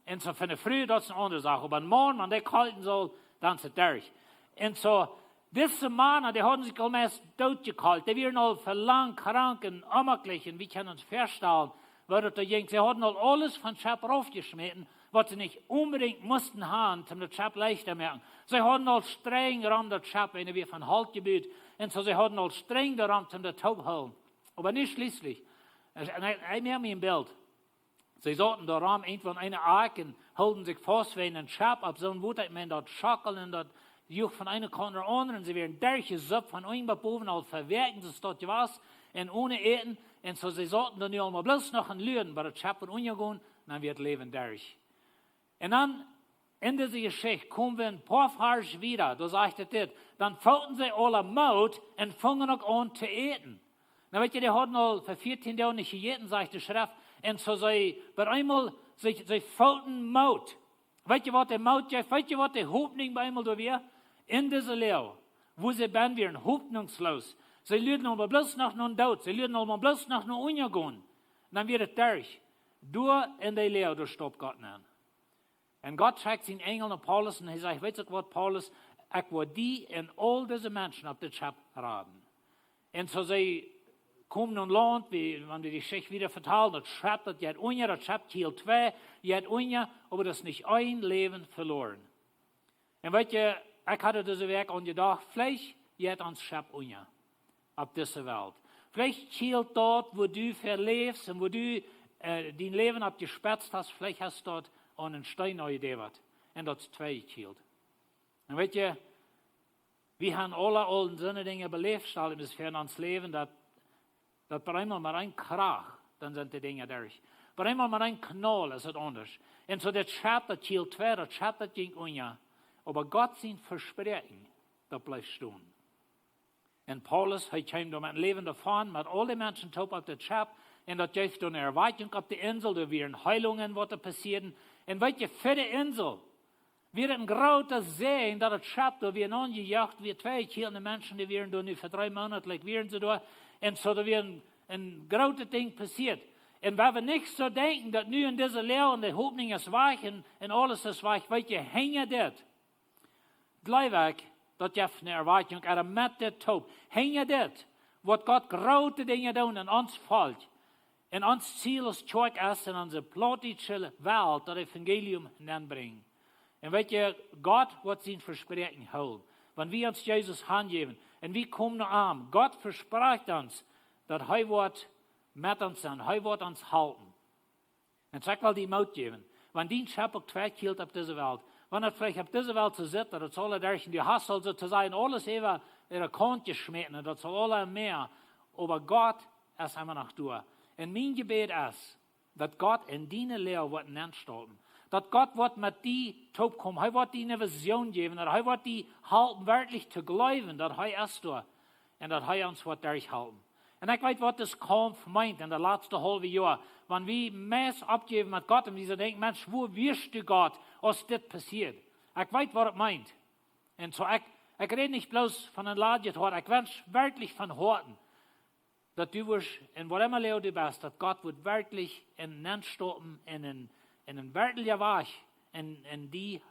Und so für eine Früh, das ist eine andere Sache. Aber ein Mann, wenn der kalten soll, dann ist es durch. Und so, diese Männer, die haben sich am meisten tot gekalt. Die werden all verlangt, krank und ammerlich. Und wir können uns feststellen, weil das da ging. Sie haben all alles von Schöpfer aufgeschmissen. was sie nicht unbedingt mussten haben, um das Schab leichter machen. Sie hatten al streng daran das Schab, wenn wir von Halt gebüht, und so sie hatten al streng daran, um das Taub holen. Aber nicht schließlich. Ich mehr mir im Bild. Sie sollten daran irgendwann eine Arken, halten sich fast wie einen Schab, ab so ein Wut, man dort schackeln und dort juch von einer Korn zur anderen, sie werden durchgesuppt von einem Boven, als verwerken sie dort was, und ohne Eten, und so sie sollten dann ja mal bloß noch ein Lüden, bei der Schab und umgehen, dann wird Leben durch. Und dann, in dieser Geschichte, kommen wir ein paar Jahre wieder, da sagt er das, dann folgten sie alle Mut und fangen auch an zu eten. Na, weißt du, die hatten al für 14 Jahre nicht gegessen, sagt die Schrift, und so sie, bei einmal, sie folgten Mut. Weißt du, was der Mut ist? Weißt du, was der Hopninj bei einmal da wäre? In dieser Lehre, wo sie ben wären, hoffnungslos. Sie lüden aber bloß nach nun Tod, sie lüden aber bloß nach nun Untergehen. Dann wird es durch. Durch in der Lehre, da stoppt Gott nicht. Und Gott schickt seinen Engel nach Paulus und er sagt, weißt du was, Paulus, ich will die und all diese Menschen auf das Schab raten. Und so sie kommen und lernen, wenn wir die Geschichte wieder vertalen, das Schab, das hat unja, das Schab Kiel 2, hat unja, aber das ist nicht ein Leben verloren. Und weißt du, ich hatte diese Werk angedacht, vielleicht hat uns Schab unja auf dieser Welt. Vielleicht Kiel dort, wo du verlebst und wo du dein Leben abgespetzt hast, vielleicht hast du dort an einen Stein angedebert. Und das ist 2 Kiel. Und weißt du, wir haben alle alten Sinne Dinge belebt, stellen wir für uns Leben, dass bei einmal mal ein Krach, dann sind die Dinge durch. Bei einmal mal ein Knall ist es anders. Und so das Schab, das Kiel 2, das Schab, das ging unja. Aber Gott sein Versprechen, das bleibt stehen. Und Paulus, er kam da mit dem Leben davon, mit all den Menschen taub auf das Schab, und das gibt eine Erweiterung auf der Insel, da werden Heilungen, was da passieren. Und weißt du, für die Insel, wir ein großer Sehen, dass das Schab da werden angejagt, wir 2 Kielende Menschen, die werden da nur für 3 Monate, werden sie da, und so da wird ein großes Ding passiert. Und wenn wir nicht so denken, dass nur in dieser Lehre und der Hopninj ist weich und alles ist weich, weißt du, hängen das. Gleich dat je eine Erwartung, aber mit der Taub, hängen das, was Gott große Dinge tun in uns fällt. Und uns Ziel ist, in unsere plotische Welt das Evangelium hineinbringen. Und weißt du, Gott wird sein Versprechen holen. Wenn wir uns Jesus handgeben und wir kommen an, Gott verspricht uns, dass er wird mit uns sein, er wird uns halten. Und sag mal die Mut geben. Wenn die Schöpfung 2 Kiel auf dieser Welt, wenn er vielleicht auf dieser Welt zu sitzen, das soll er durch die Hassel so zu sein, alles über ihre Kont geschmitten, das soll alle mehr. Aber Gott ist immer noch da. Und mein Gebet ist, dass Gott in deine Lehre wird anstalten. Dass Gott wird mit die taub kommen. Er wird die eine Vision geben. Dass er wird die halten, wirklich zu glauben, dass er ist da. Und dass er uns wird durchhalten. Und ich weiß, was das Kampf meint in der letzten halben Jahr. Wenn wir Mess abgeben mit Gott und wir denken, Mensch, wo wirst du Gott, als das passiert? Ich weiß, was es meint. Und so, ich rede nicht bloß von einem Ladjetort, ich wünsche wirklich von Horten, dass du wirst, in was immer Leo du bist, dass Gott wird wirklich in den stoppen, in einen wirklichen Weg, in die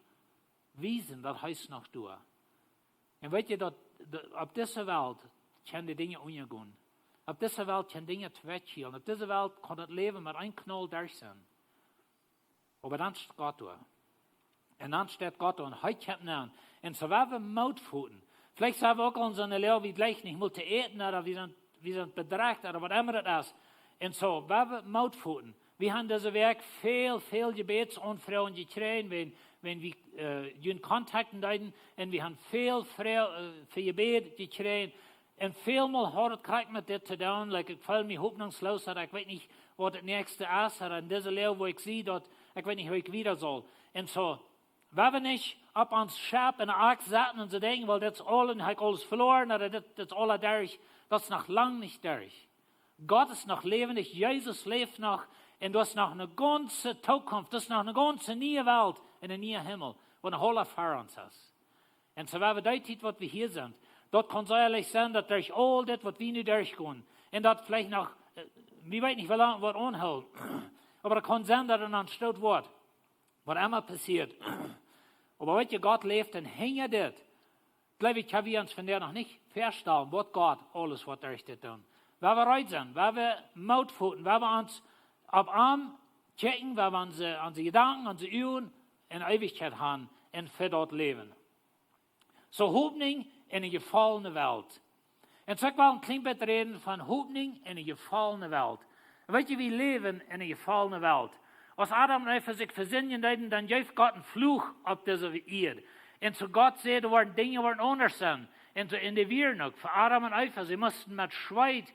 Wiesen, das heißt noch du. Und weißt du, dass auf dieser Welt können die Dinge umgehen. Auf dieser Welt können Dinge wegschielen. Auf dieser Welt kann das Leben mit einem Knall durch sein. Aber dann steht Gott da. Und dann steht Gott da und heute kommt an. Und so werden wir Mautfuten. Vielleicht sagen wir auch in so einer Lehre wie gleich nicht mal zu eten oder wir sind bedreht oder was immer das ist. Und so werden wir Mautfuten. Wir haben diese Werk viel Gebetsanfragen gekriegt, wenn wir in Kontakt hatten. Und wir haben viel für Gebet gekriegt. Und vielmal hat es gekriegt mit das zu tun, ich fühle mich hoffnungslos, ich weiß nicht, was das nächste ist, oder in dieser Lehre, wo ich sehe, dass ich weiß nicht, wo ich wieder soll. Und so, wenn wir nicht ab ans Schab in der Ark sitzen und so denken, weil das ist alles verloren, oder das ist alles durch, das ist noch lang nicht durch. Gott ist noch lebendig, Jesus lebt noch, und du hast noch eine ganze Zukunft, das ist noch eine ganze neue Welt, in einem neuen Himmel, wo eine Holle für uns ist. Und so, wenn wir das tun, was wir hier sind, dort kann es ehrlich sein, dass durch all das, was wir nicht durchgehen, und das vielleicht noch, wir wissen nicht, wie lange wird anhalten, aber es kann sein, dass dann steht wird, was immer passiert. Aber wenn Gott lebt, dann hängt das. Glaube ich, können wir uns von der noch nicht feststellen, was Gott alles wird durch das tun. Wenn wir reut sind, wenn wir Mautfuten, wenn wir uns auf Arm checken, waar we onze Gedanken, onze uren in Ewigkeit haben und für dort leben. So Hopninj in een gefallene Welt. En zo wil een klein beetje reden van Hopninj in een gefallene Welt. En weet je, we leven in een gefallene Welt. Als Adam en Eva zich verzinnen deden, dan heeft God een Fluch op deze Erde. En zo God zei, er worden dingen worden anders zijn. En zo in de wereld ook. Voor Adam en Eva, ze moesten met Schweit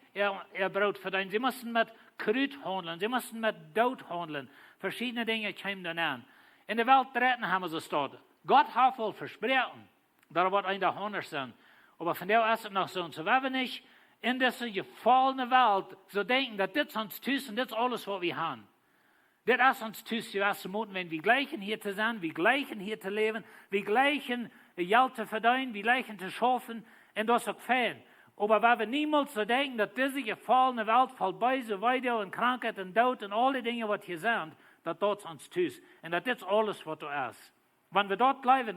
ihr Brot verdienen. Ze moesten met Kruid handelen. Ze moesten met dood handelen. Verschiedene dingen kwamen dan aan. In de Welt retten hebben ze staat. God heeft wel versprochen, dat wordt een dag anders zijn. Maar van daar is het nog zo. Zo we niet in deze gefallene Welt zo denken, dat dit is ons thuis en dit is alles wat we hebben. Dit is ons thuis, zoals we moeten, wenn wir gleichen hier te zijn, wir gleichen hier te leven, wir gleichen geld te verdienen, wir gleichen te schaffen, en dat is ook fijn. Maar we niemals zo denken, dat deze gefallene Welt voorbij zo weiter en krankheid en dood en alle dingen wat hier zijn, dat is ons thuis. En dat is alles wat er is. Wanneer we dort blijven,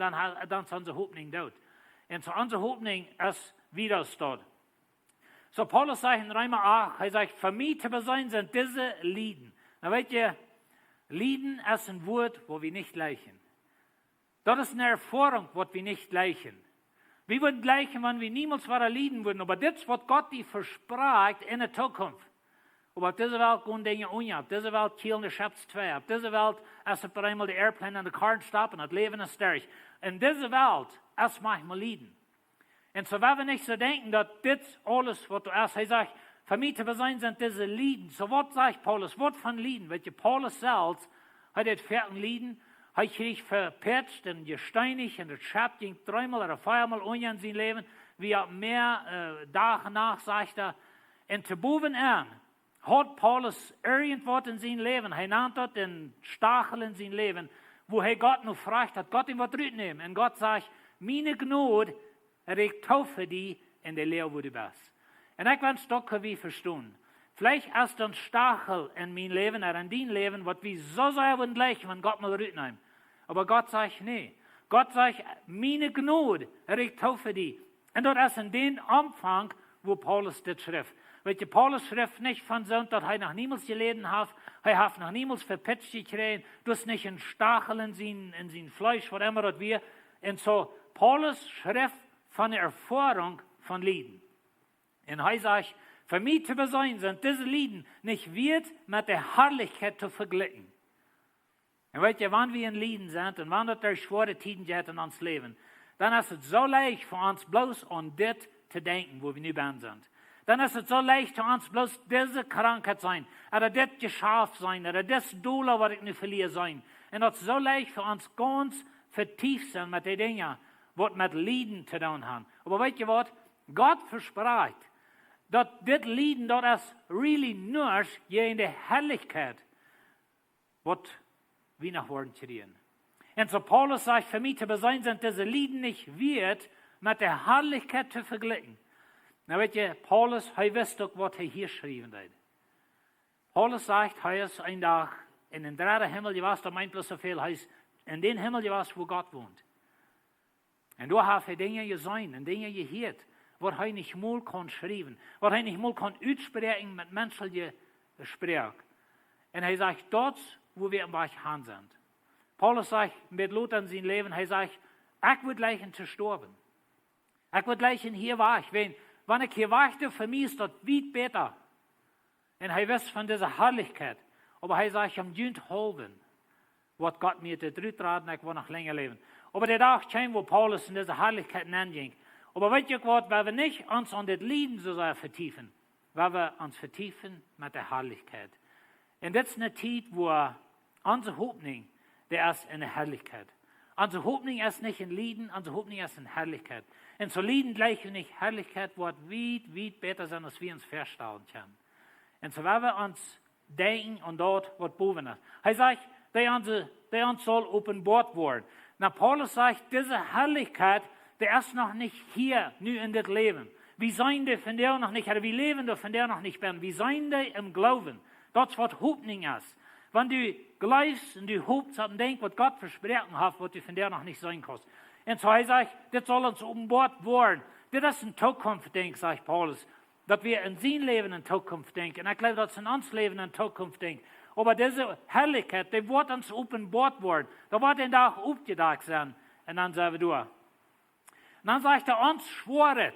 dan is onze Hopninj dood. En zo onze Hopninj is wieder staat. So Paulus sagt in Römer 8, hij zegt, voor mij te bezien zijn deze Lieden. Nou weet je, Lieden ist ein Wort, wo wir nicht gleichen. Das ist eine Erfahrung, was wir nicht gleichen. Wir würden gleichen, wenn wir niemals wieder lieben würden. Aber das, was Gott dir verspricht in der Zukunft. Aber auf dieser Welt gehen Dinge unja. Auf dieser Welt killen die Schöpfe zwei. Auf dieser Welt ist es einmal die Airplane an der Karten stoppen. Das Leben ist stark. In dieser Welt ist manchmal Lieden. Und so werden wir nicht so denken, dass das alles, was du hast, er sagt, für mich zu sein sind diese Lieden. So was sagt Paulus? Was von Lieden? Weil Paulus selbst hat das vierten Lieden, hat sich verpetzt und gesteinigt und das Schab ging dreimal oder viermal unja in sein Leben, wie er mehr Tage nach, sagt er. Und zu boven an hat Paulus irgendwas in sein Leben, er nannt das den Stachel in sein Leben, wo er Gott noch fragt, hat Gott ihm was nehmen. Und Gott sagt, meine Gnade reicht für die in der Lehre, wo du bist. Und ich will ein Stück wie verstehen. Vielleicht ist ein Stachel in mein Leben oder in dein Leben, was wir so sehr würden gleichen, wenn Gott mal rüttnehmen. Aber Gott sagt, nee. Gott sagt, meine Gnade reicht für die. Und das ist in dem Umfang, wo Paulus das schrift. Weil Paulus schrift nicht von so, dass er noch niemals geleden hat, er hat noch niemals verpetzt gekriegt, du hast nicht einen Stachel in sein Fleisch, was immer das wir. Und so, Paulus schrift von der Erfahrung von Lieden. Und er sagt, für mich zu sein sind diese Lieden nicht wert mit der Herrlichkeit zu vergleichen. Und wenn wir in Lieden sind und wenn das schwere Tiden geht in uns Leben, dann ist es so leicht für uns bloß an das zu denken, wo wir nicht sind. Dann ist es so leicht für uns bloß diese Krankheit sein, oder das Geschäft sein, oder das Dollar, was ich nicht verliere sein. Und es ist so leicht für uns ganz vertieft sein mit den Dingen, was mit Lieden zu tun haben. Aber weißt du was? Gott verspricht, dass das Lieden, das ist really nur hier in der Herrlichkeit, was wir nach worden kriegen. Und so Paulus sagt, für mich zu sein sind diese Lieden nicht wert, mit der Herrlichkeit zu vergleichen. Na weet je, Paulus, hij wist ook wat hij hier schreven deed. Paulus sagt, hij is een dag in den derde Himmel geweest, dat meint bloß zoveel, hij is in den Himmel geweest, wo Gott wohnt. En daar heeft hij dingen gezien en dingen gehoord, wat hij niet mal kon schrijven, wat hij niet mal kon uitspreken met menselijke spraak. En hij zegt, dat wo wir im Bereich Hahn sind. Paulus sagt mit Luther in sein Leben, er sagt, ich würde gleich zu sterben. Ich würde gleich hier war ich. Wenn ich hier war, für mich ist das weit besser. Und er weiß von dieser Herrlichkeit. Aber er sagt, am Jünd halben, was Gott mir zu drüben, ich will noch länger leben. Aber der Tag kam, wo Paulus in dieser Herrlichkeit anging. Aber weißt du was, weil wir nicht uns an das Lieden so sehr vertiefen, weil wir uns vertiefen mit der Herrlichkeit. Und das ist eine Zeit, wo unsere Hopninj, der ist in der Herrlichkeit. Unsere Hopninj ist nicht in Lieden, unsere Hopninj ist in Herrlichkeit. Und so Lieden gleich nicht Herrlichkeit, wird weit besser sein, als wir uns verstauen können. Und so werden wir uns denken und dort, was boven ist. Er sagt, der uns soll offenbart werden. Na, Paulus sagt, diese Herrlichkeit, der ist noch nicht hier, nu in das Leben. Wir sind da von der noch nicht, oder wir leben da von der noch nicht. Wir sind da im Glauben. Das ist, was Hopninj ist. Wenn du glaubst und du hopst und denkst, was Gott versprochen hat, was du von der noch nicht sein kannst. Und so sagt, das soll uns offenbart werden. Das ist ein Zukunft-Denk, sagt Paulus. Dass wir in sein Leben in Zukunft denken. Und ich glaube, dass in uns Leben in Zukunft denken. Aber diese Herrlichkeit, die wird uns offenbart worden. Da wird ein Tag aufgedacht sein. Und dann sagen wir durch. Und dann sagt er, uns schworet.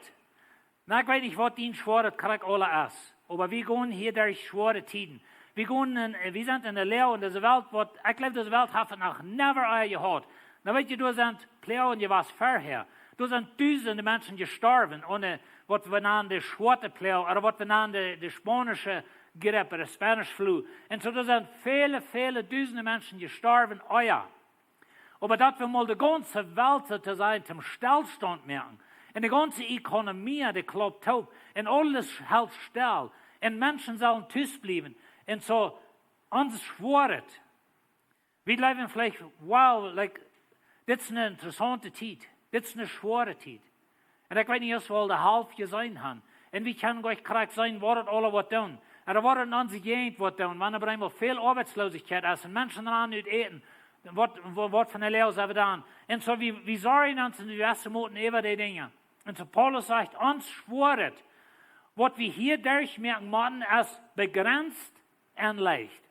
Na, ich weiß nicht, was die schworet, krieg alle ist. Aber wir gehen hier durch schwere Tiden. Wir sind in der Lehre in dieser Welt, ich glaube, diese Welt hat noch never gehört. Na, weißt du, da sind Pläne, die was vorher. Da sind tausende Menschen gestorben, ohne was wir nennen, die schwarze Pläne, oder was wir nennen, die spanische Grippe, der Spanish Flu. Und so, da sind viele tausende Menschen gestorben, Aber dass wir mal die ganze Welt zu sein, zum Stillstand merken. Und die ganze Ökonomie, die klappt auf. Und alles hält still. Und Menschen sollen tüß bleiben. Und so, uns schworet. Wir leben vielleicht, wow, das ist eine interessante Zeit. Das ist eine schwere Zeit. Und ich weiß nicht, was wir der halb gesehen haben. Und wir können gleich korrekt sein, was alle was tun. Und da wird in unserer Gegend was tun. Wenn aber einmal viel Arbeitslosigkeit ist und Menschen daran nicht eten, was von der Lehre sind wir dann. Und so, wir sorgen uns in die ersten Monaten über die Dinge. Und so, Paulus sagt, uns schworet, was wir hier durchmerken machen, ist begrenzt und leicht.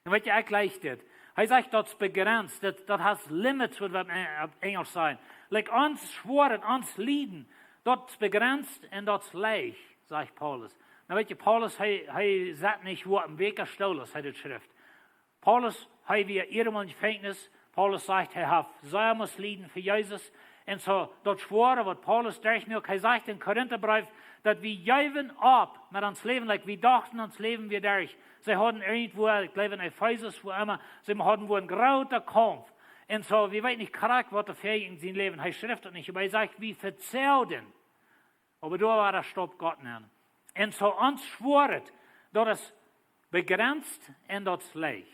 Und was ich leicht ist. Er sagt, das ist begrenzt, das hat Limits, was wir auf Englisch sagen. Like uns schworen, uns lieben, das ist begrenzt und das ist leicht, sagt Paulus. Na, weißt du, Paulus, er sagt nicht, wo am Weg gestohlen ist, hat die Schrift. Paulus, er wie irgendwann Gefängnis, Paulus sagt, er hat sehr muss lieben für Jesus. Und so, das schwore, was Paulus durchmerkt, er sagt in Korintherbrief, dass wir geben ab mit uns Leben, like wir dachten, uns Leben wir durch. Sie hatten irgendwo, ich glaube in Ephesus, wo immer, sie hatten wohl einen großen Kampf. Und so, wir wissen nicht korrekt, was der Fähig in seinem Leben, er schrift nicht, aber er sagt, wir verzelden. Aber da war der Stopp Gott nennen. Und so, uns schworet, das ist begrenzt und das ist leicht.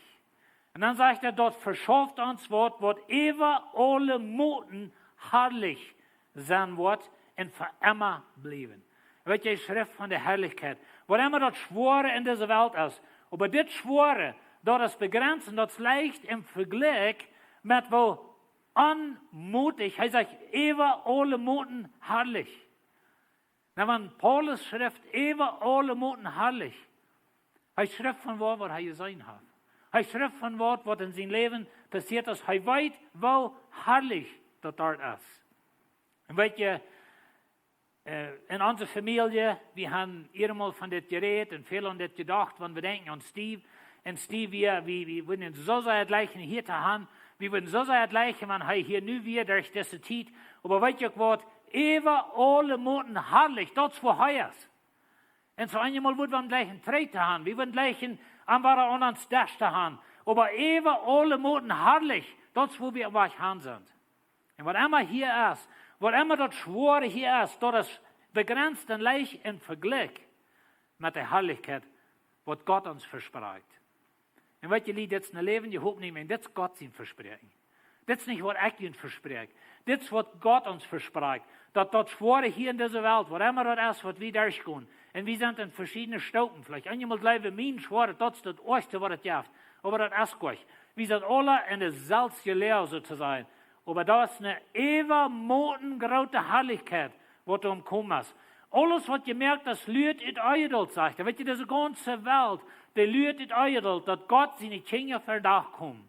Und dann sagt er, dort verschafft uns was ever alle Moten herrlich sein wird und für immer bleiben. Welche Schrift von der Herrlichkeit. Was immer das Schwore in dieser Welt ist. Aber das Schwore, das ist begrenzt und das ist leicht im Vergleich mit wo anmutig, er sagt, ever alle Moten herrlich. Na, wenn Paulus Schrift, ever alle Moten herrlich, er schrift von was er gesehen hat. Er schrift von was in seinem Leben passiert ist. Er weiß, wo herrlich das dort ist. Und welche in unserer Familie, wir haben einmal von das geredet und viel an das gedacht, wenn wir denken an Steve. Und Steve, wir würden so sehr gleichen hier zu haben. Wir würden so sehr gleichen, wenn er hier nu wieder durch diese Zeit. Aber weißt du was? Ever alle Moten herrlich, das wo er ist. Und so einmal würden wir am gleichen Treten haben. Wir würden gleichen am an uns Dächte haben. Aber ever alle Moten herrlich, das wo wir haben sind. Und was immer hier ist, was immer das Schwore hier ist, das ist begrenzt und leicht im Vergleich mit der Herrlichkeit, was Gott uns verspricht. Und weißt du, das ist ein Leben, die Hopninj, das ist Gott sein Versprechen. Das ist nicht, was ich ihnen verspreche. Das ist, was Gott uns verspricht. Dass das Schwore hier in dieser Welt, was immer das ist, was wir durchgehen. Und wir sind in verschiedenen Stufen. Vielleicht einmal bleiben mein Schwore, das ist das Erste, was es gibt. Aber das ist gut. Wir sind alle in der selben Lehre sozusagen. Aber das ist eine übermotengroße Herrlichkeit, was da umkommen ist. Alles, was ihr merkt, das lügt in Eidelt, sagt er. Weißt du, diese ganze Welt, die lügt in Eidelt, dass Gott seine Kinder verdacht kommt.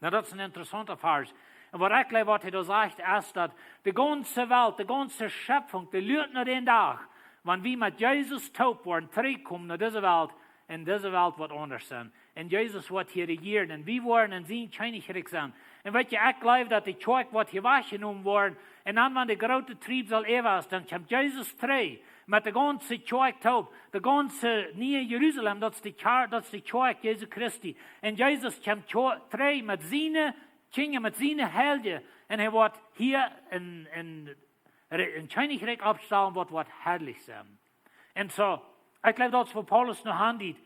Na, das ist ein interessanter Vers. Und was ich glaube, was er da sagt, ist, dass die ganze Welt, die ganze Schöpfung, die lügt nach den Tag, wenn wir mit Jesus taub werden, zurückkommen nach dieser Welt, in dieser Welt wird anders sein. Und Jesus wird hier regieren. Und wir wollen in sein Königreich sein. Und weißt du, ich glaube, dass die Zeug wird hier weggenommen worden. Und dann, wenn der große Trieb soll ist, dann kommt Jesus frei. Mit der ganzen Zeug taub. Der ganze neue Jerusalem, das ist die Zeug Jesu Christi. Und Jesus kommt frei mit seinen Kindern, mit seinen Helden. Und er wird hier in Königreich abstellen, wird herrlich sein. Und so, ich glaube, das, was Paulus noch handelt,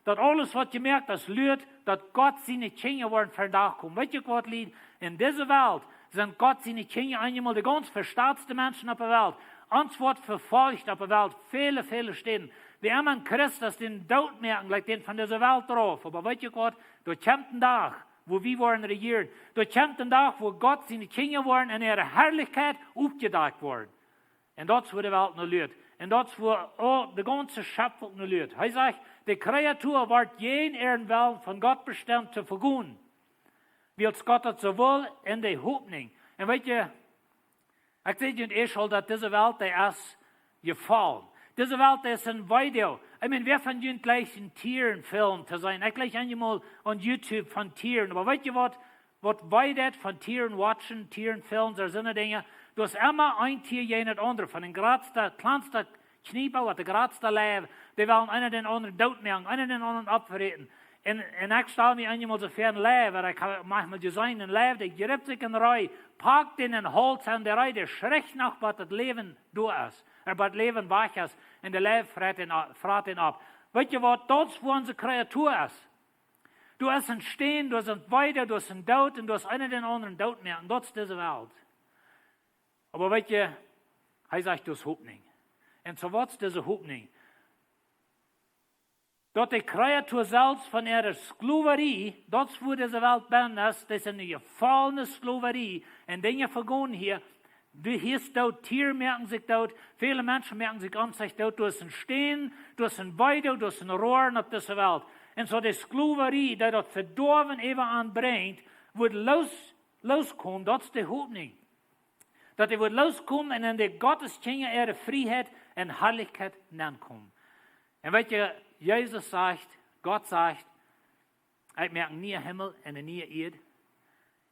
dass alles, was ihr merkt, das lügt, dass Gott seine Kinder werden verdacht kommen. Weißt du, was liegt? In dieser Welt sind Gott seine Kinder einmal die ganz verstaatsten Menschen auf der Welt. Uns wird verfolgt auf der Welt. Viele stehen. Wir haben einen Christus, den Tod merken, like den von dieser Welt drauf. Aber weißt du, Gott, da kommt ein Tag, wo wir wollen regieren. Da kommt ein Tag, wo Gott seine Kinder wollen in ihrer Herrlichkeit aufgedeckt werden. Und das, wo die Welt noch lügt. Und das, wo die ganze Schöpfung noch lügt. Er sagt, die Kreatur wird jeden ihren Willen von Gott bestimmt zu vergehen. Wie Gott das so will in der Hopninj. Und weet je, ich sehe und ich schon, dass diese Welt, die ist gefallen. Diese Welt ist ein Video. Ich meine, wer von euch gleich ein Tierenfilm zu sein? Ich gleich einmal on YouTube von Tieren. Aber weißt du was weidet von Tieren watchen, Tierenfilms, da sind Dinge. Du hast immer ein Tier jenes andere. Von den kleinsten Kniebau, der geradste Leib, die wollen einen den anderen dood machen, einen den anderen abverreten. En ik stel me einmal so für ein Leib, weil ich manchmal gesehen, ein Leib, der gerippt sich in Rei, packt in den Holz an der Rei, der schreckt nach, was das Leben du ist, was das Leben wach ist, und der Leib fragt ihn ab. Weißt du was, das, wo unsere Kreatur ist? Du hast ein Stehen, du hast ein Weiter, du hast ein Tod, und du hast einen den anderen Tod mehr, und das ist diese Welt. Aber weißt du, er sagt, das Hopninj. Und so was ist diese Hopninj? Dat die Kreatur selbst von ihrer Sklaverei, das wo diese Welt bin, das ist eine gefallene Sklaverei. Und Dinge vergehen hier. Du hörst dort, Tiere merken sich dort, viele Menschen merken sich an sich dort. Du hast ein Stehen, du hast ein Weide, du hast ein Rohren auf dieser Welt. Und so die Sklaverei, die dort verdorben eben anbringt, wird loskommen, das ist die Hopninj. Dat die wird loskommen und in die Gotteskindje ihre Freiheit und Herrlichkeit kommen. Und weißt du, Jesus sagt, Gott sagt, ich merke nie Himmel und nie Erde.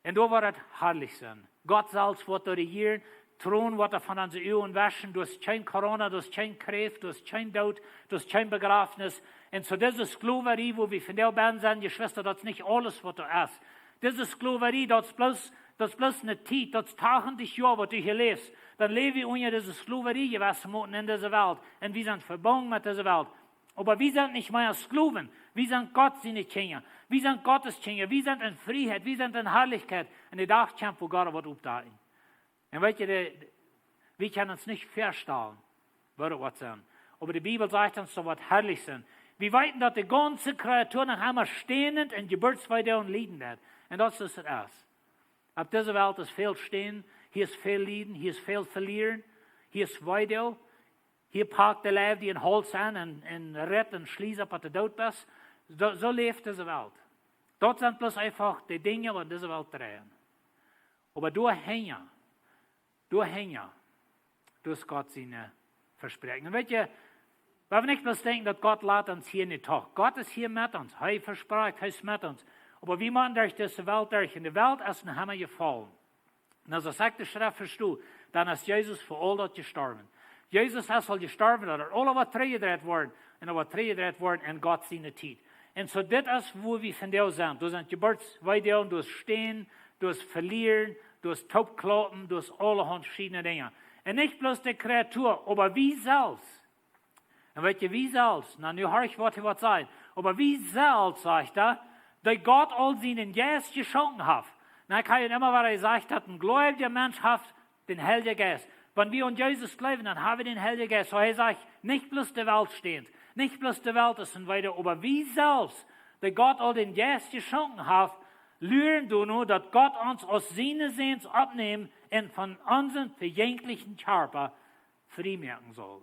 Und da wird es herrlich sein. Gott selbst wird regieren, Thron wird von unseren Augen waschen, du hast kein Corona, du hast kein Kräft, du hast kein Tod, du hast kein Begrafnis. Und so diese Sklaverei, wo wir von der Band sind, die Schwester, das ist nicht alles, was du hast. Diese Sklaverei, das ist bloß eine Zeit, das ist tausend Jahre, was du hier lebst. Dann lebe ich unter dieser Sklaverei gewesen in dieser Welt. Und wir sind verbunden mit dieser Welt. Aber wir sind nicht mehr Sklaven. Wir sind Gott seine Kinder. Wir sind Gottes Kinder. Wir sind in Freiheit. Wir sind in Herrlichkeit. Und der Tag kommt, wo Gott wird aufdagen. Und weißt du, wir können uns nicht verstehen, was sein. Aber die Bibel sagt uns, so was herrlich sein. Wir wissen, dass die ganze Kreatur nach einmal stehend in Geburtsweide und Lieden wird. Und das ist es. Auf dieser Welt ist viel Stehen. Hier ist viel Lieden. Hier ist viel Verlieren. Hier ist Weide. Hier pakt der Leib die in Holz an und redt und schließt ab, dass du tot bist. So lebt diese Welt. Dort sind bloß einfach die Dinge, die diese Welt drehen. Aber du hängen, du hast Gott seine Versprechen. Und weißt du, wir nicht bloß denken, dass Gott lässt uns hier nicht durch. Gott ist hier mit uns. Er verspricht, er ist mit uns. Aber wir machen durch diese Welt durch. Und die Welt ist in Himmel gefallen. Und als sagt die Schrift, verstehst du, dann ist Jesus für all das gestorben. Jesus ist al gestorben, dat er alle wat teruggedreid worden. En wat teruggedreid worden in Gott seine Tijd. En so dit is wo wir von dir sind. Du sind Geburtsweide, du hast Stehen, du hast Verlieren, du hast Taubklappen, du hast allerhand verschiedene Dinge. Und nicht bloß die Kreatur, aber wie selbst. Und weißt du, wie selbst? Na, nu höre ich, was ich sagen. Aber wie selbst, sagt er, dass Gott all seinen Geist geschenkt hat. Na, ich kann ja immer, was er sagt, dass ein gläubiger Mensch hat den Heiligen Geist. Wenn wir an Jesus glauben, dann haben wir den Heiligen Geist. So er sagt, nicht bloß die Welt steht, nicht bloß die Welt ist und weiter, aber wie selbst, der Gott all den Geist geschenkt hat, lernen du nur, dass Gott uns aus seinen Sehens abnehmen und von unseren verjänglichen Körper freimerken soll.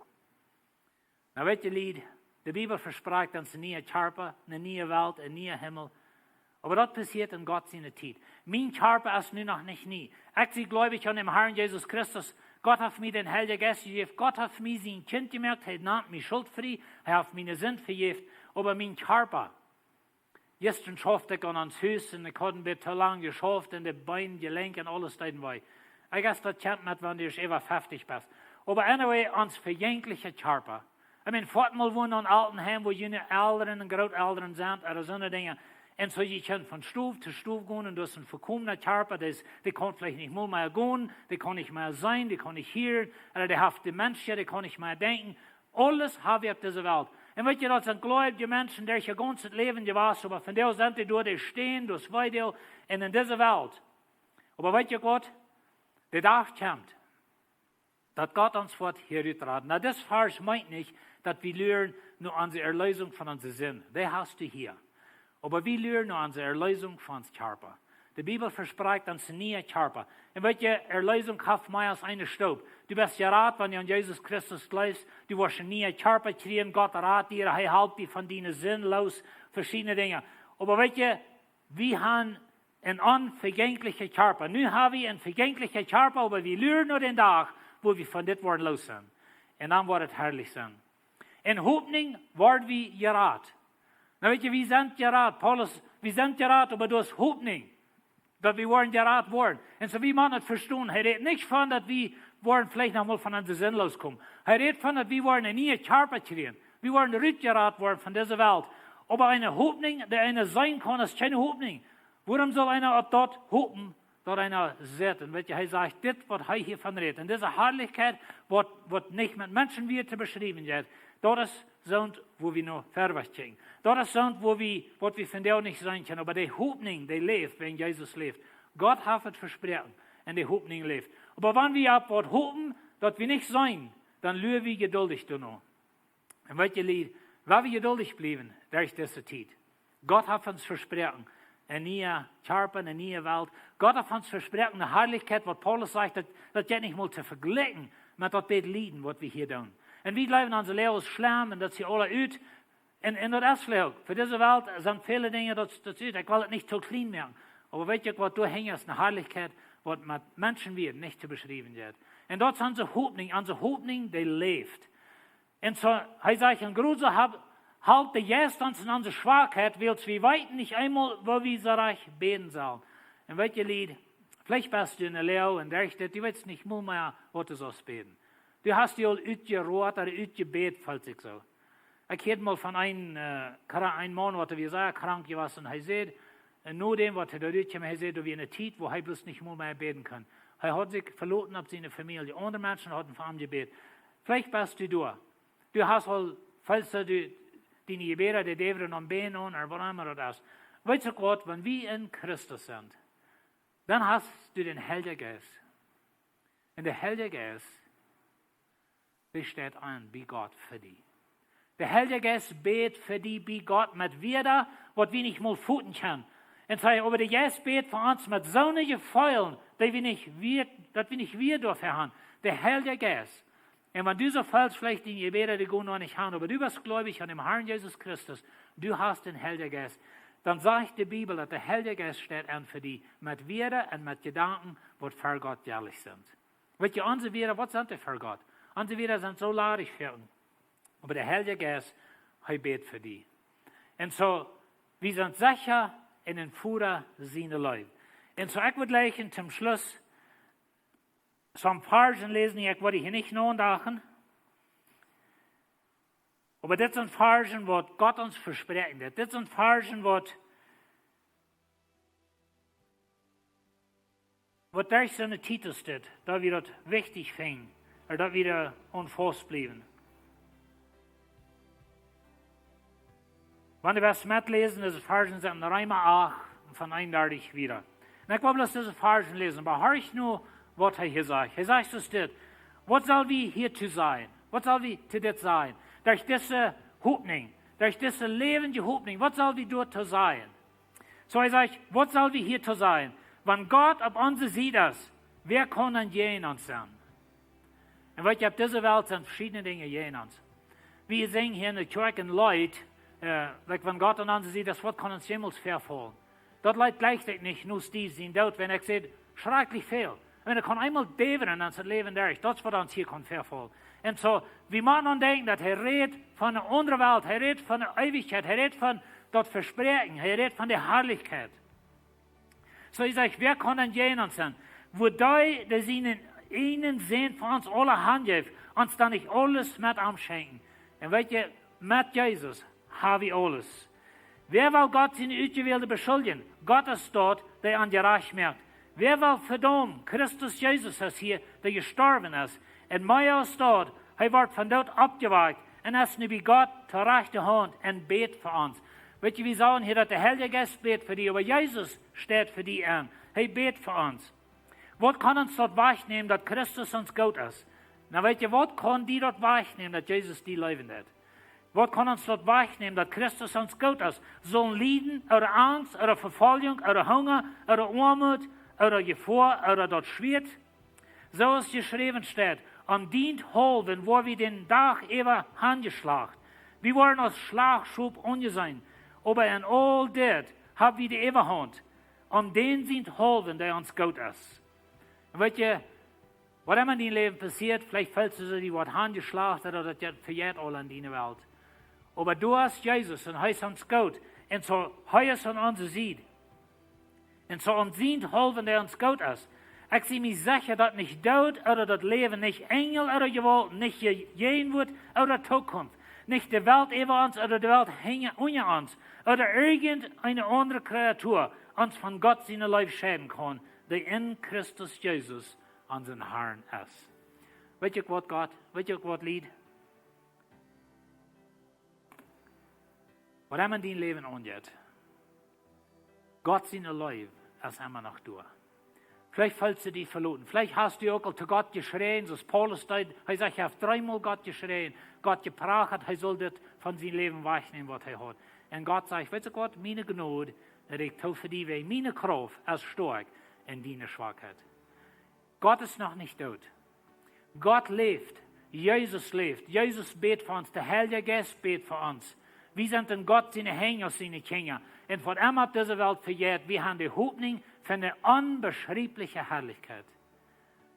Na, weißt du, Lied, die Bibel verspricht uns nie ein Körper, eine neue Welt, ein neuer Himmel. Aber das passiert in Gott seine Zeit. Mein Körper ist nur noch nicht nie. Ich glaube ich an dem Herrn Jesus Christus. Gott hat mir den Heiligen Geist gegeben. Gott hat mir sein Kind gemerkt. Er hat mich schuldfrei. Er hat meine Sünden vergeben. Aber mein Körper, gestern schaffte ich an ans Haus und ich hatte ein bisschen lang geschafft und die Beine, die Gelenke und alles da dabei. Ich guess, das kennt man, wenn du über 50 bist. Aber anyway, ans verjängliche Körper. Ich meine, fortmal wohnen an Altenheim, wo jene Älteren und Großeltern sind, oder so eine Dinge. Und so, je kann von Stuf zu Stuf gehen und du hast einen verkommener Körper, die kann vielleicht nicht mehr gehen, die kann nicht mehr sein, die kann nicht hören, oder die hat Dementia, die kann nicht mehr denken. Alles habe ich auf dieser Welt. Und weißt du, das sind gläubige Menschen, die ihr ganzes Leben gewesen, aber von der sind die stehen, durch Weide und in dieser Welt. Aber weißt du Gott, der Tag kommt, dass Gott uns fort hier raten. Na, das Vers meint nicht, dass wir lernen nur an die Erlösung von unserem Sinn. Der hast du hier. Aber wir lernen nur an der Erlösung von unserem Körper. De Bibel verspricht uns nie Charpa. En weet je, Erlösung kauft mehr als eine Staub. Du bist ja rat, wenn du an Jesus Christus glaubst, du wirst nie Charpa kriegen, Gott rat dir, er hält dich von deinen sinnlos verschiedene Dinge. Aber weet je, wir haben ein unvergänglicher Charpa. Nu haben wir ein vergänglicher Charpa, aber wir lernen nur den Tag, wo wir von dit worden los sind. Und dann wird es herrlich sein. In Hopninj werden wir gerat. Na weet je, wir sind gerat. Paulus, wir sind gerat, aber durch Hopninj. Dat we worden gerat worden. En zo wie man het verstaan. Hij redt niet van dat we worden vielleicht nog mal van onze zin loskomen. Hij redt van dat we worden een nieuwe Charpa kriegen. We worden uitgeraten worden van deze wereld. Aber eine Hopninj, der eine sein kann, ist keine Hopninj. Warum soll einer auf dort hopen, dort einer sieht? Und weet je, hij sagt, dit wat hij hiervan redt. En deze Herrlichkeit wordt niet met Menschen weer te beschrijven wird. Dat is zo'n, wo wir noch verwärts gehen. Dat is zo'n, wat wir von der nicht sein können. Aber die Hopninj, die lebt, wenn Jesus lebt. Gott hat es versprochen. Und die Hopninj lebt. Aber wenn wir ab was hopen, dat wir nicht sein, dann lügen wir geduldig noch. Und weet je, Lied, weil wir geduldig bleiben, durch diese Zeit. Gott hat uns versprochen, eine neue Charpa, eine neue Welt. Gott hat uns versprochen, eine Herrlichkeit, was Paulus sagt, das geht nicht mal zu vergleichen mit das Leiden, was wir hier tun. Und wir bleiben unsere Leben schlimm und das sie alle uit. Und das ist vielleicht, für diese Welt sind viele Dinge, das uit. Ich will es nicht zu klein machen. Aber weet je, was da hängt, ist eine Herrlichkeit, was mit Menschen wird, nicht zu beschreiben wird. Und dort ist unsere Hopninj, die lebt. Und so, er sagt, ein großer halt der Geist uns in unsere Schwachheit, weil wir weiten nicht einmal, wo wir so reich beten sollen. Und weet je, Lied, vielleicht bist du in der Lehre und der du willst nicht mehr, was du sollst beten. Du hast die all uitgeroerd oder uitgebet, falls ich so. Ich hörte mal von einem Mann, was er sehr krank war, und er sagt, nur dem, was er da uitgekommen er sagt, wie eine Zeit, wo er bloß nicht mehr beten kann. Er hat sich verloren auf seine Familie. Andere Menschen hatten für ihn gebetet. Vielleicht bist du da. Du hast halt, falls du deine Gebete, die Deveren am Bein an, oder was immer das ist. Weißt du Gott, wenn wir in Christus sind, dann hast du den Heiligen Geist. Und der Heilige Geist, der steht an, wie Gott für dich. Der Heilige Geist betet für dich, wie Gott, mit wieder, was wir nicht mal futen können. Und sei, aber der Geist betet für uns mit so einem Gefallen, dass wir nicht wir dafür haben. Der Heilige Geist. Und wenn du so falsch vielleicht die Gebete, die gehen noch nicht haben, aber du bist gläubig an dem Herrn Jesus Christus, du hast den Heiligen Geist, dann sagt die Bibel, dass der Heilige Geist steht an für dich, mit Werte und mit Gedanken, die für Gott ehrlich sind. Weißt du, unsere Werte, was sind die für Gott? Unsere Werte sind so ladig für ihn. Aber der Heilige Geist, er betet für dich. Und so, wir sind sicher in den Führer seiner Leib. Und so, ich würde gleich zum Schluss so ein paar lesen, ich würde hier nicht nachdenken. Aber das sind Versen, was Gott uns versprechen wird. Das sind Versen, was durch seine Titel steht, da wir das wichtig finden, oder da wir unfast bleiben. Wenn wir das mitlesen, diese Versen sind in Römer 8 von 31 wieder. Und ich will bloß diese Versen lesen, aber hör ich nur, was er hier sagt. Er sagt es dit, was soll wir hier zu sein? Was soll wir zu dit sein? Durch diese Hopninj, durch diese lebende Hopninj, was soll wir dort zu sein? So er sagt, was soll wir hier zu sein? Wenn Gott auf uns sieht, wer kann dann gegen uns sein? Und weil ich auf dieser Welt sind verschiedene Dinge gegen uns. Wir sehen hier in der Kirche Leute, wenn Gott an uns sieht, was kann uns jemals verfallen? Das Leid gleichzeitig nicht, nur die sind dort, wenn ich sehe, schrecklich viel. Und er kann einmal beveren an sein Leben durch. Das ist, was uns hier kann verfallen. Und so, wie man dann denkt, dass er redet von einer anderen Welt, er redet von der Ewigkeit, er redet von das Versprechen, er redet von der Herrlichkeit. So ich sage, wer kann denn jenen sein? Wo die ihnen sehen, von uns alle Hand gibt, uns dann nicht alles mit anschenken. Und weißt du, mit Jesus habe ich alles. Wer will Gott seine Ausgewählte beschuldigen? Gott ist dort, der an dir reich merkt. Wer will verdammen? Christus Jesus ist hier, der gestorben ist. Und mir ist dort, er wird von dort abgeweicht. Und ist nu bei Gott zur rechten Hand und betet für uns. Weißt du, wir sagen hier, dass der Heilige Geist betet für dich, aber Jesus steht für dich an. Er betet für uns. Was kann uns dort wegnehmen, dass Christus uns gut ist? Na, weißt du, was kann die dort wegnehmen, dass Jesus die leben hat? Was kann uns dort wegnehmen, dass Christus uns gut ist? Sollen Leiden, oder Angst, oder Verfolgung, oder Hunger, oder Armut, oder Gefahr, oder dort schwert? So ist geschrieben steht, und dient Holven, wo wir den Tag über angeschlagen. Wir waren als Schlagschub ungesehen, aber in all das haben wir die Überhand. Und den sind Holven, der uns gut ist. Und weißt du, was immer in deinem Leben passiert, vielleicht fällt es so, die wird angeschlagen, oder das verjährt alle in dieser Welt. Aber du hast Jesus, und er ist uns gut. Und so er ist an unserer Seite. Und so uns sind Holven, der uns gut ist. Ich sehe mich sicher, dass nicht Tod oder das Leben, nicht Engel oder Gewalt, nicht gehen wird oder Zukunft, nicht die Welt über uns oder die Welt hängen unter uns oder irgendeine andere Kreatur uns von Gott seine Leib schäden kann, der in Christus Jesus unseren Herrn ist. Weet je wat Gott, weet je wat Lied? Was immer in dein Leben angeht, Gott seine Leib ist immer noch da. Vielleicht fällst du dich verloren. Vielleicht hast du auch zu Gott geschrien, so Paulus sagt, er sagt, er hat dreimal Gott geschrien, Gott gepracht, er soll das von seinem Leben wegnehmen, was er hat. Und Gott sagt, weißt du Gott, meine Gnade reicht für die Wege, meine Kraft ist stark in deiner Schwachheit. Gott ist noch nicht tot. Gott lebt. Jesus lebt. Jesus betet für uns. Der Heilige Geist betet für uns. Wir sind in Gott seine Hänger, seine Kinder. Und von ihm hat diese Welt verjährt. Wir haben die Hopninj für eine unbeschreibliche Herrlichkeit.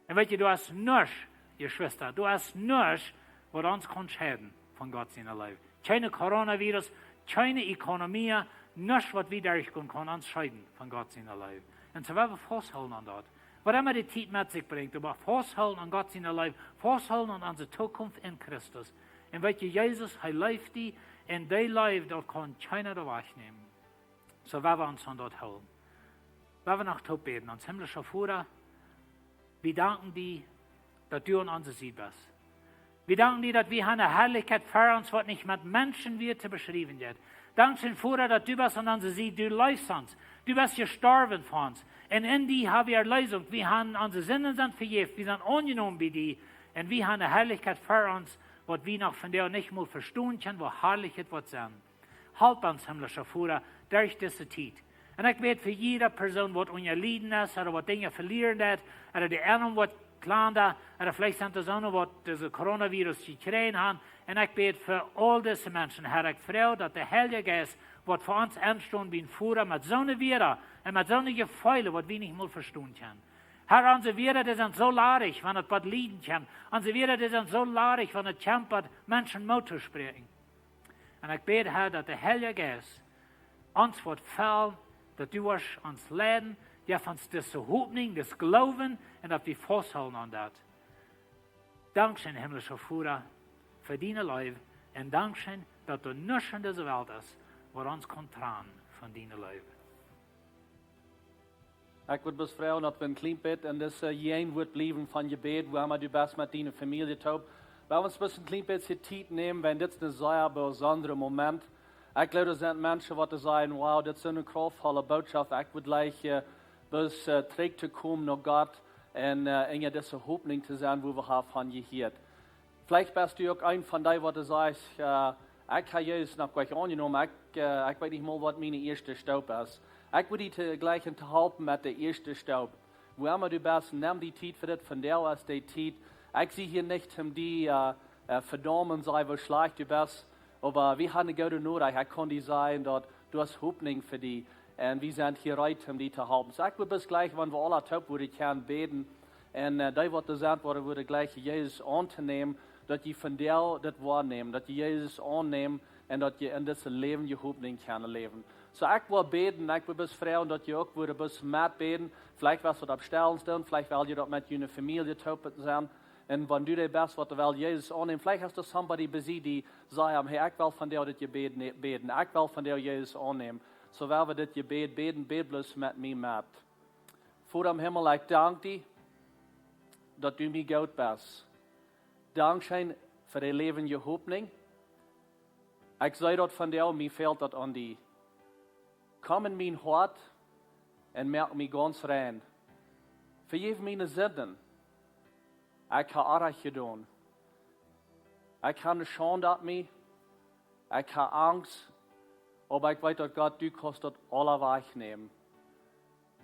Und weißt du hast nichts, ihr Schwester, du hast nichts, was uns kann schäden von Gott seiner Leib. Keine Coronavirus, keine Ökonomie, nichts, was wir durchgehen kann, uns scheiden von Gott seiner Leib. Und so werden wir festhalten an dort. Was immer die Zeit mit sich bringt, aber festhalten an Gott seiner Leib, festhalten an unsere Zukunft in Christus. Und weißt du, Jesus, er lebt die, in der Leib, dort kann keiner da wegnehmen. So werden wir uns an dort halten. Wenn wir noch tot beten, uns himmlischer Vater, wir danken dir, dass du an unserer Seite bist. Wir danken dir, dass wir eine Herrlichkeit für uns, was nicht mit Menschen wird zu beschreiben wird. Dankeschön, Vater, dass du bist an unserer Seite, du läufst uns. Du bist gestorben für uns. Und in dir haben wir Erlösung. Wir haben unsere Sinne sind vergeben, wir sind angenommen bei dir. Und wir haben eine Herrlichkeit für uns, was wir noch von dir nicht mal verstehen können, wo herrlich es wird sein. Halt uns, himmlischer Vater, durch diese Zeit. Und ich bete für jede Person, die unter Leiden ist, oder die Dinge verlieren hat, oder die anderen, die klein da, oder vielleicht sind das auch noch, die das Coronavirus gekriegt haben. Und ich bete für all diese Menschen, Herr, ich freue, dass der Heilige Geist, was für uns entstehen, wie ein Führer, mit so einer Wehre und mit so einer Gefühle, was wir nicht mal verstehen können. Herr, unsere Wehre, die sind so laarig, wenn es was Leiden kommt. Unsere Wehre, die sind so laarig, wenn es kommt, Menschen Mut zu sprechen. Und ich bete, Herr, dass der Heilige Geist uns wird fallen, dass du uns leiden, dass uns das Hopninj, das Glauben, und dass wir festhalten an das. Dankeschön, himmlischer Vater, für deine Leib, und Dankeschön, dass du nichts in dieser Welt ist, was uns kann tragen von deiner Leib. Ich würde bis fragen, dass wir ein klein bisschen in das Jahr wird bleiben von Gebet, wo immer du bist mit deiner Familie taub. Weil wir uns ein klein bisschen Zeit nehmen, wenn das ein sehr besonderer Moment. Ich glaube, es sind Menschen, die sagen, wow, das ist eine kraftvolle Botschaft. Ich würde gleich bis zurück zu kommen nach Gott und in diese Hoffnung zu sein, wo wir haben von gehört. Vielleicht bist du auch ein von denen, die sagst, ich habe Jesus noch gleich angenommen, ich weiß nicht mal, was meine erste Staub ist. Ich würde dich gleich enthalten mit der ersten Staub. Wo immer du bist, nimm die Zeit für das, von der aus die Zeit. Ich sehe hier nicht, um die verdammen, sei, wie schlecht du bist. Aber wir haben eine gute Not, ich kann dir sagen, dass du hast Hoffnung für die. Und wir sind hier rein, um die zu halten. Sag mir bis gleich, wenn wir alle taub würde ich gerne beten. Und da wird gesagt, würde gleich Jesus anzunehmen, dass die von dir das wahrnehmen, dass die Jesus annehmen und dass die in diesem Leben die Hoffnung können leben. So ich will beten, ich will bis fragen, dass ihr auch würde bis mit beten. Vielleicht was du abstellen stellen, vielleicht weil ihr dort mit einer Familie taub sein. Und wenn du der bist, was du will Jesus annehmen, vielleicht hast du somebody bei sie, die sagen, hey, ich will von dir das Gebet beten, ich will von dir Jesus annehmen. So werden wir das Gebet beten, bet bloß mit mir mit. Vater im Himmel, ich danke dir, dass du mir gut bist. Dankeschön für dein Leben, die Hoffnung. Ich sage dort von dir, mir fehlt das an die. Komm in mein Hart und merk mich ganz rein. Vergib meine Sünden. Ich habe Arach getan. Ich habe eine Schande an mich. Ich habe Angst, aber ich weiß, dass Gott, du kannst das alle wegnehmen.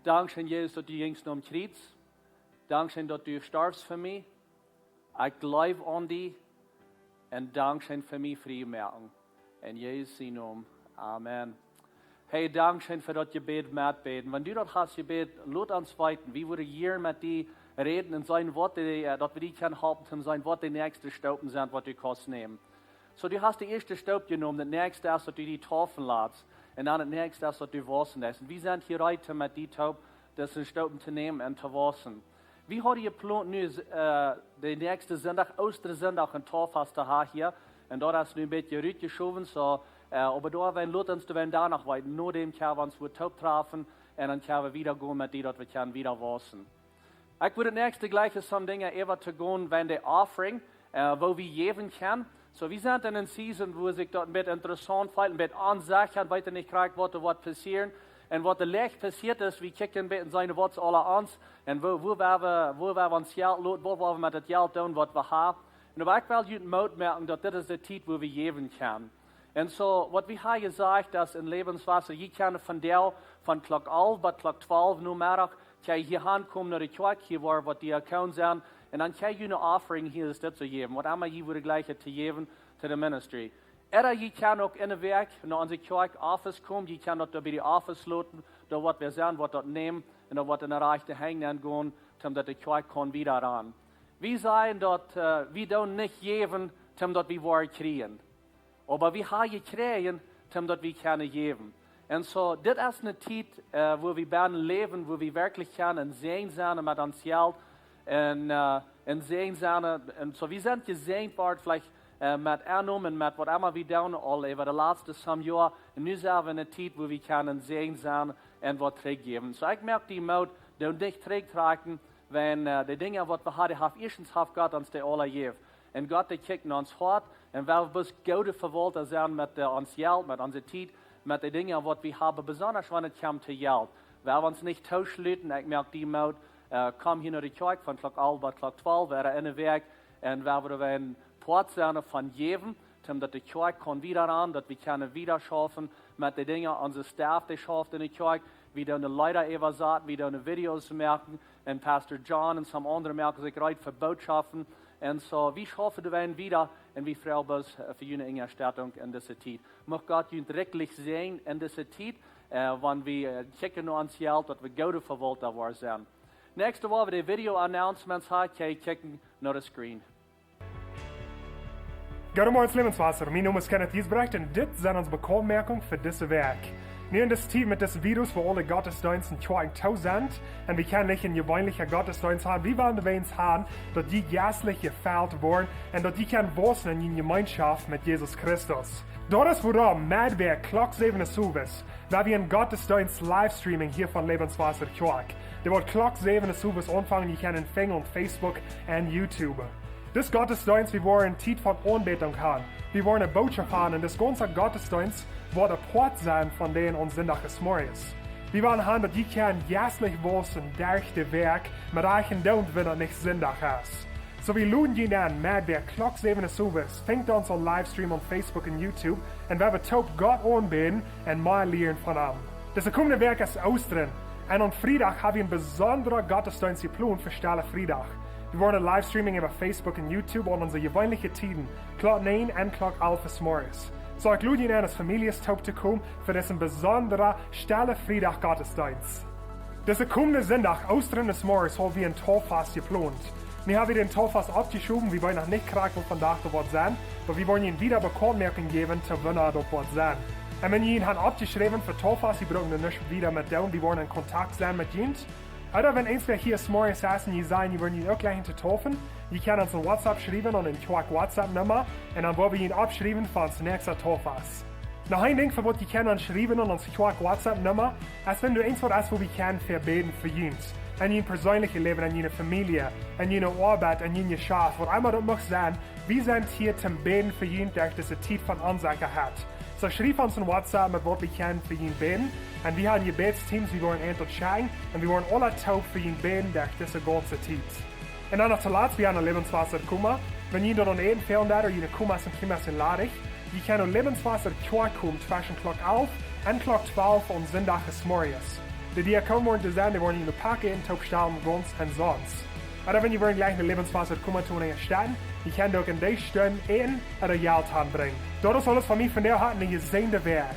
Dankeschön, Jesus, dass du gingst um Kreuz. Dankeschön, dass du starbst für mich. Ich glaube an dich. Und Dankeschön für mich Frieden. In Jesu Namen. Amen. Hey, Dankeschön für das Gebet mitbeten. Wenn du das hast Gebet, lass uns weiten. Wir würden hier mit dir reden und sein, dass wir die können haben, sein, was die nächsten Stauben sind, was du kannst nehmen. So, du hast die erste Staub genommen, das nächste ist, dass du die taufen lässt. Und dann das nächste ist, dass du waschen lässt. Und wir sind hier heute mit die Taub, das Stauben zu nehmen und zu waschen. Wie hat ihr geplant, nu, den nächsten Sonntag, Ostersonntag, ein Taufast zu haben hier? Und dort hast du ein bisschen rübergeschoben, so, aber da werden Leute uns danach weiter. Nur dem können wir uns wo Taub treffen und dann können wir wieder gehen mit die, dass wir können wieder waschen. Ich würde nächste gleiche some Dinge ever zu gehen, wenn der Offering, wo wir geben können. So, wir sind in einer Season, wo sich dort ein bisschen interessant fühlt, ein bisschen ansagen, weiter nicht kriegt, was passiert. Und was der Läft passiert ist, wir kicken ein bisschen seine Worte alle an. Und wo wir uns Geld lassen, wo wir mit dem Geld tun, was wir haben. Und aber ich will heute Mut merken, dass das ist die Zeit, wo wir geben können. Und so, was wir haben gesagt, dass in Lebenswasser, je kann von der, von Klock 11 bis Klock 12, nur mehr, kann ich hier ankommen, nach der Kirche, hier war, was die Accounts sind. Und dann kann ich eine Offering hier ist das zu geben. Was immer ich würde gleich zu geben, zu der Ministry. Oder ich kann auch in der Werk, nach unserer Kirche Office kommen, ich kann dort bei der Office lauten, da was wir sehen, was dort nehmen, und da was in der Reiche hängen gehen, damit die Kirche kann wieder ran. Wir sagen dort, wir tun nicht geben, damit wir was kriegen. Aber wir haben gekriegt, damit wir können geben. Und so, das ist eine Zeit, wo wir werden leben, wo wir wirklich können sehen sein mit uns Geld, und sehen sein, und so, wir sind gesehen worden, vielleicht mit Ernum und mit was immer wir tun, all über die letzten Jahr. Und nun sind wir in einer Zeit, wo wir können sehen sein und was zurückgeben. So, ich merke die Mut, die nicht zurücktragen, wenn die Dinge, was wir haben, erstens hat Gott uns die alle gegeben. Und Gott, der kickt uns hart, und weil wir bloß gute Verwalter sind mit uns Geld, mit unserer Zeit, mit den Dingen, was wir haben, besonders wenn es kommt zu Geld. Weil wir uns nicht tauschlöten, ich merke die Mut, komm hier nach der Kirche von Klock 11 bis Klock 12, wäre in der Weg, und wir werden Port sein von jedem, damit die Kirche kann wieder ran, dass wir können wieder schaffen mit den Dingen, unser Staff, der schafft in der Kirche, wie dann die Leute immer sagt, wie dann die Videos merken, und Pastor John und some andere merken sich gerade für Botschaften. Und so, wie schaffen wir wieder, und wie freuen wir uns für eine Ingerstattung in dieser Zeit. Möchte Gott uns wirklich sehen in dieser Zeit, wenn wir checken uns Geld, dass wir gute Verwalter sind. Nächste Woche, wenn die Video-Announcements hat, kann ich checken nach der Screen. Goedemorgen Lebenswasser, mijn naam is Kenneth Giesbrecht en dit zijn onze bekommerkingen voor deze week. Nu in deze tijd met deze virus, waar alle gottesdiensten 2000 en we kunnen niet een gewöhnliche Gottesdienst haben, wie wollen wir uns haben, dass die geistlich gefällt worden und dass die können wachsen in Gemeinschaft mit Jesus Christus. Dat is waarom Madwerk klok 7 Service, waar we een Gottesdienst livestreaming hier van Lebenswasser Kirk. Der wordt klok 7 Service ontvangen, je kan ontvangen op Facebook en YouTube. Das Gottesdienst, wir wollen eine Zeit von Anbetung haben. Wir wollen eine Botschaft haben und das ganze Gottesdienst wird ein Port sein von denen uns Sonntag des Morgens. Wir wollen haben, dass die können geistlich wachsen durch das Werk, mit eichen Don't, wenn es nicht Sonntag ist. So wir laden ihn an, mit der Klock 7 Service, fängt uns an Livestream auf Facebook und YouTube und wir werden Gott anbeten und mehr lernen von ihm. Das kommende Werk ist Ostern und am Freitag haben wir einen besonderen Gottesdienst geplant für Stille Freitag. Wir wollen Livestreaming über Facebook und YouTube an unsere gewöhnlichen Tiden, Klock 9 und Klock 11 des Morgens. So ich lade Ihnen an, als Familie zu kommen für diesen besonderen Stille Freitag Gottesdienst. Diese kommende Sonntag, Ostern des Morgens, haben wir ein Taufast geplant. Wir haben den Taufast abgeschoben, wir wollen noch nicht kriegen, von da dort sein, aber wir wollen Ihnen wieder Bekanntmerkung geben, zu wann dort sein. Und wenn ihr ihn abgeschrieben für Taufast, Sie brauchen dann nicht wieder mit down, wir wollen in Kontakt sein mit Ihnen. Oder wenn eins hier morgens saßen, die sagen, die wollen ihn auch gleich zu taufen, die können uns ein WhatsApp schreiben und ein WhatsApp-Nummer und dann wollen wir ihn abschreiben für das nächste Taufast. Noch ein Ding, für was die können uns schreiben und uns WhatsApp-Nummer, als wenn du eins was wo wir können verbeten für ihn. An ihr persönliches Leben, an ihre Familie, an ihre Arbeit, an ihre Schaft, was immer das mag sein, wir sind hier zum Beten für ihn, durch diese Zeit von Unsicherheit. So schreib uns ein WhatsApp mit was wir können für ihn beten. Und wir haben Gebetsteams, wir wollen unterscheiden und wir wollen alle taub für ihn beten durch diese ganze Zeit. Und dann noch zuletzt, wir haben ein Lebenswasser kommen. Wenn ihr dann eben fehlen oder ihr kommen sind, kommen sind ladig. je kan nur Lebenswasser kommen zwischen Klock 11 und Klock 12 und Sonntag des Morgens. Die Diakonen wollen zu sein, die wollen in die Parke in Taubstaum, ganz und sonst. Oder wenn ihr wollen gleich ein Lebenswasser kommen tun in der Stadt, je könnt auch in die Stunde ein oder Geld anbringen. Das ist alles von mir von der Hand ein gesegnete Werk.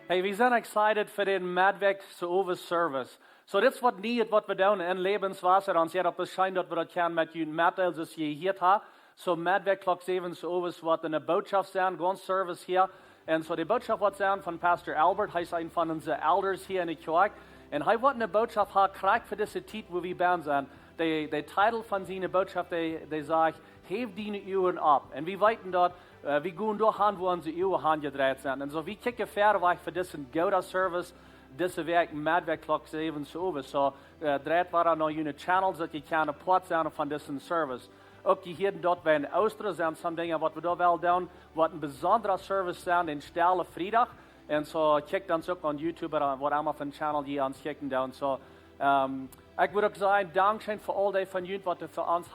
Hey, we zijn excited voor de Madweg service. So dit is wat niet wat we doen in levenswasser. Ons hier op het schijn dat we dat kunnen met jullie meddelen, zoals je hier hebt. So Madweg klok 7 service wat een boodschap zijn, gewoon service hier. En so die boodschap wat zijn van Pastor Albert, hij is een van onze elders hier in de kerk. En hij wat een boodschap krijgt voor deze tijd waar we bij zijn. De titel van zijn boodschap, die zegt, heef die uren op. En we weten dat, we gaan doorgaan waar onze uren aangedraaid zijn. En so we kijken verder weg voor deze goede service, deze werk Madweg klok 7 service. So draait waren nog jullie channels dat je kan plaats zijn van deze service. Ook je hier dat wij in Oosten zijn, sommige dingen wat we daar wel doen, wat een bijzondere service zijn in Stelle vrijdag. En zo kijk dan ook op YouTube, wat allemaal van channel die ons kijken doen. So, ik wil ook zeggen, dankzij voor al die van jullie wat er voor ons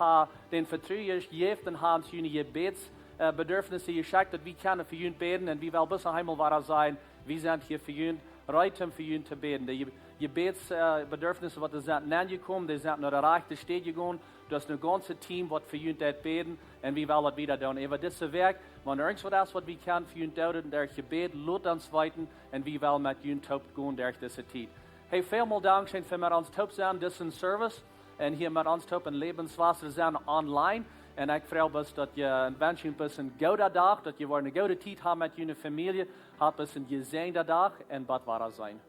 den vertrouwen geeft en hebben jullie gebetsbedürfnissen geschickt, dat we kunnen voor jullie beden en wie wel bis naar hemel zijn, we zijn hier voor jullie, rijdt om voor jullie te beden. De gebetsbedürfnissen wat er zijn aangekomen, die zijn naar de rechte steed gegaan. Dat is een ganze team wat voor jullie dat beden en wie wil dat weer doen. Even deze werk, wanneer irgendwas wat we kunnen voor jullie doen, der gebed, laat ons weten en wie wil met jullie top gaan door deze tijd. Hey, veel dank voor met ons top zijn, deze service. En hier met ons top en levenswasser zijn online. En ik vrees best dat je een wensje een goede dag, dat je een goede tijd hebt met je familie, hebt een gezegende dag en bad waar zijn.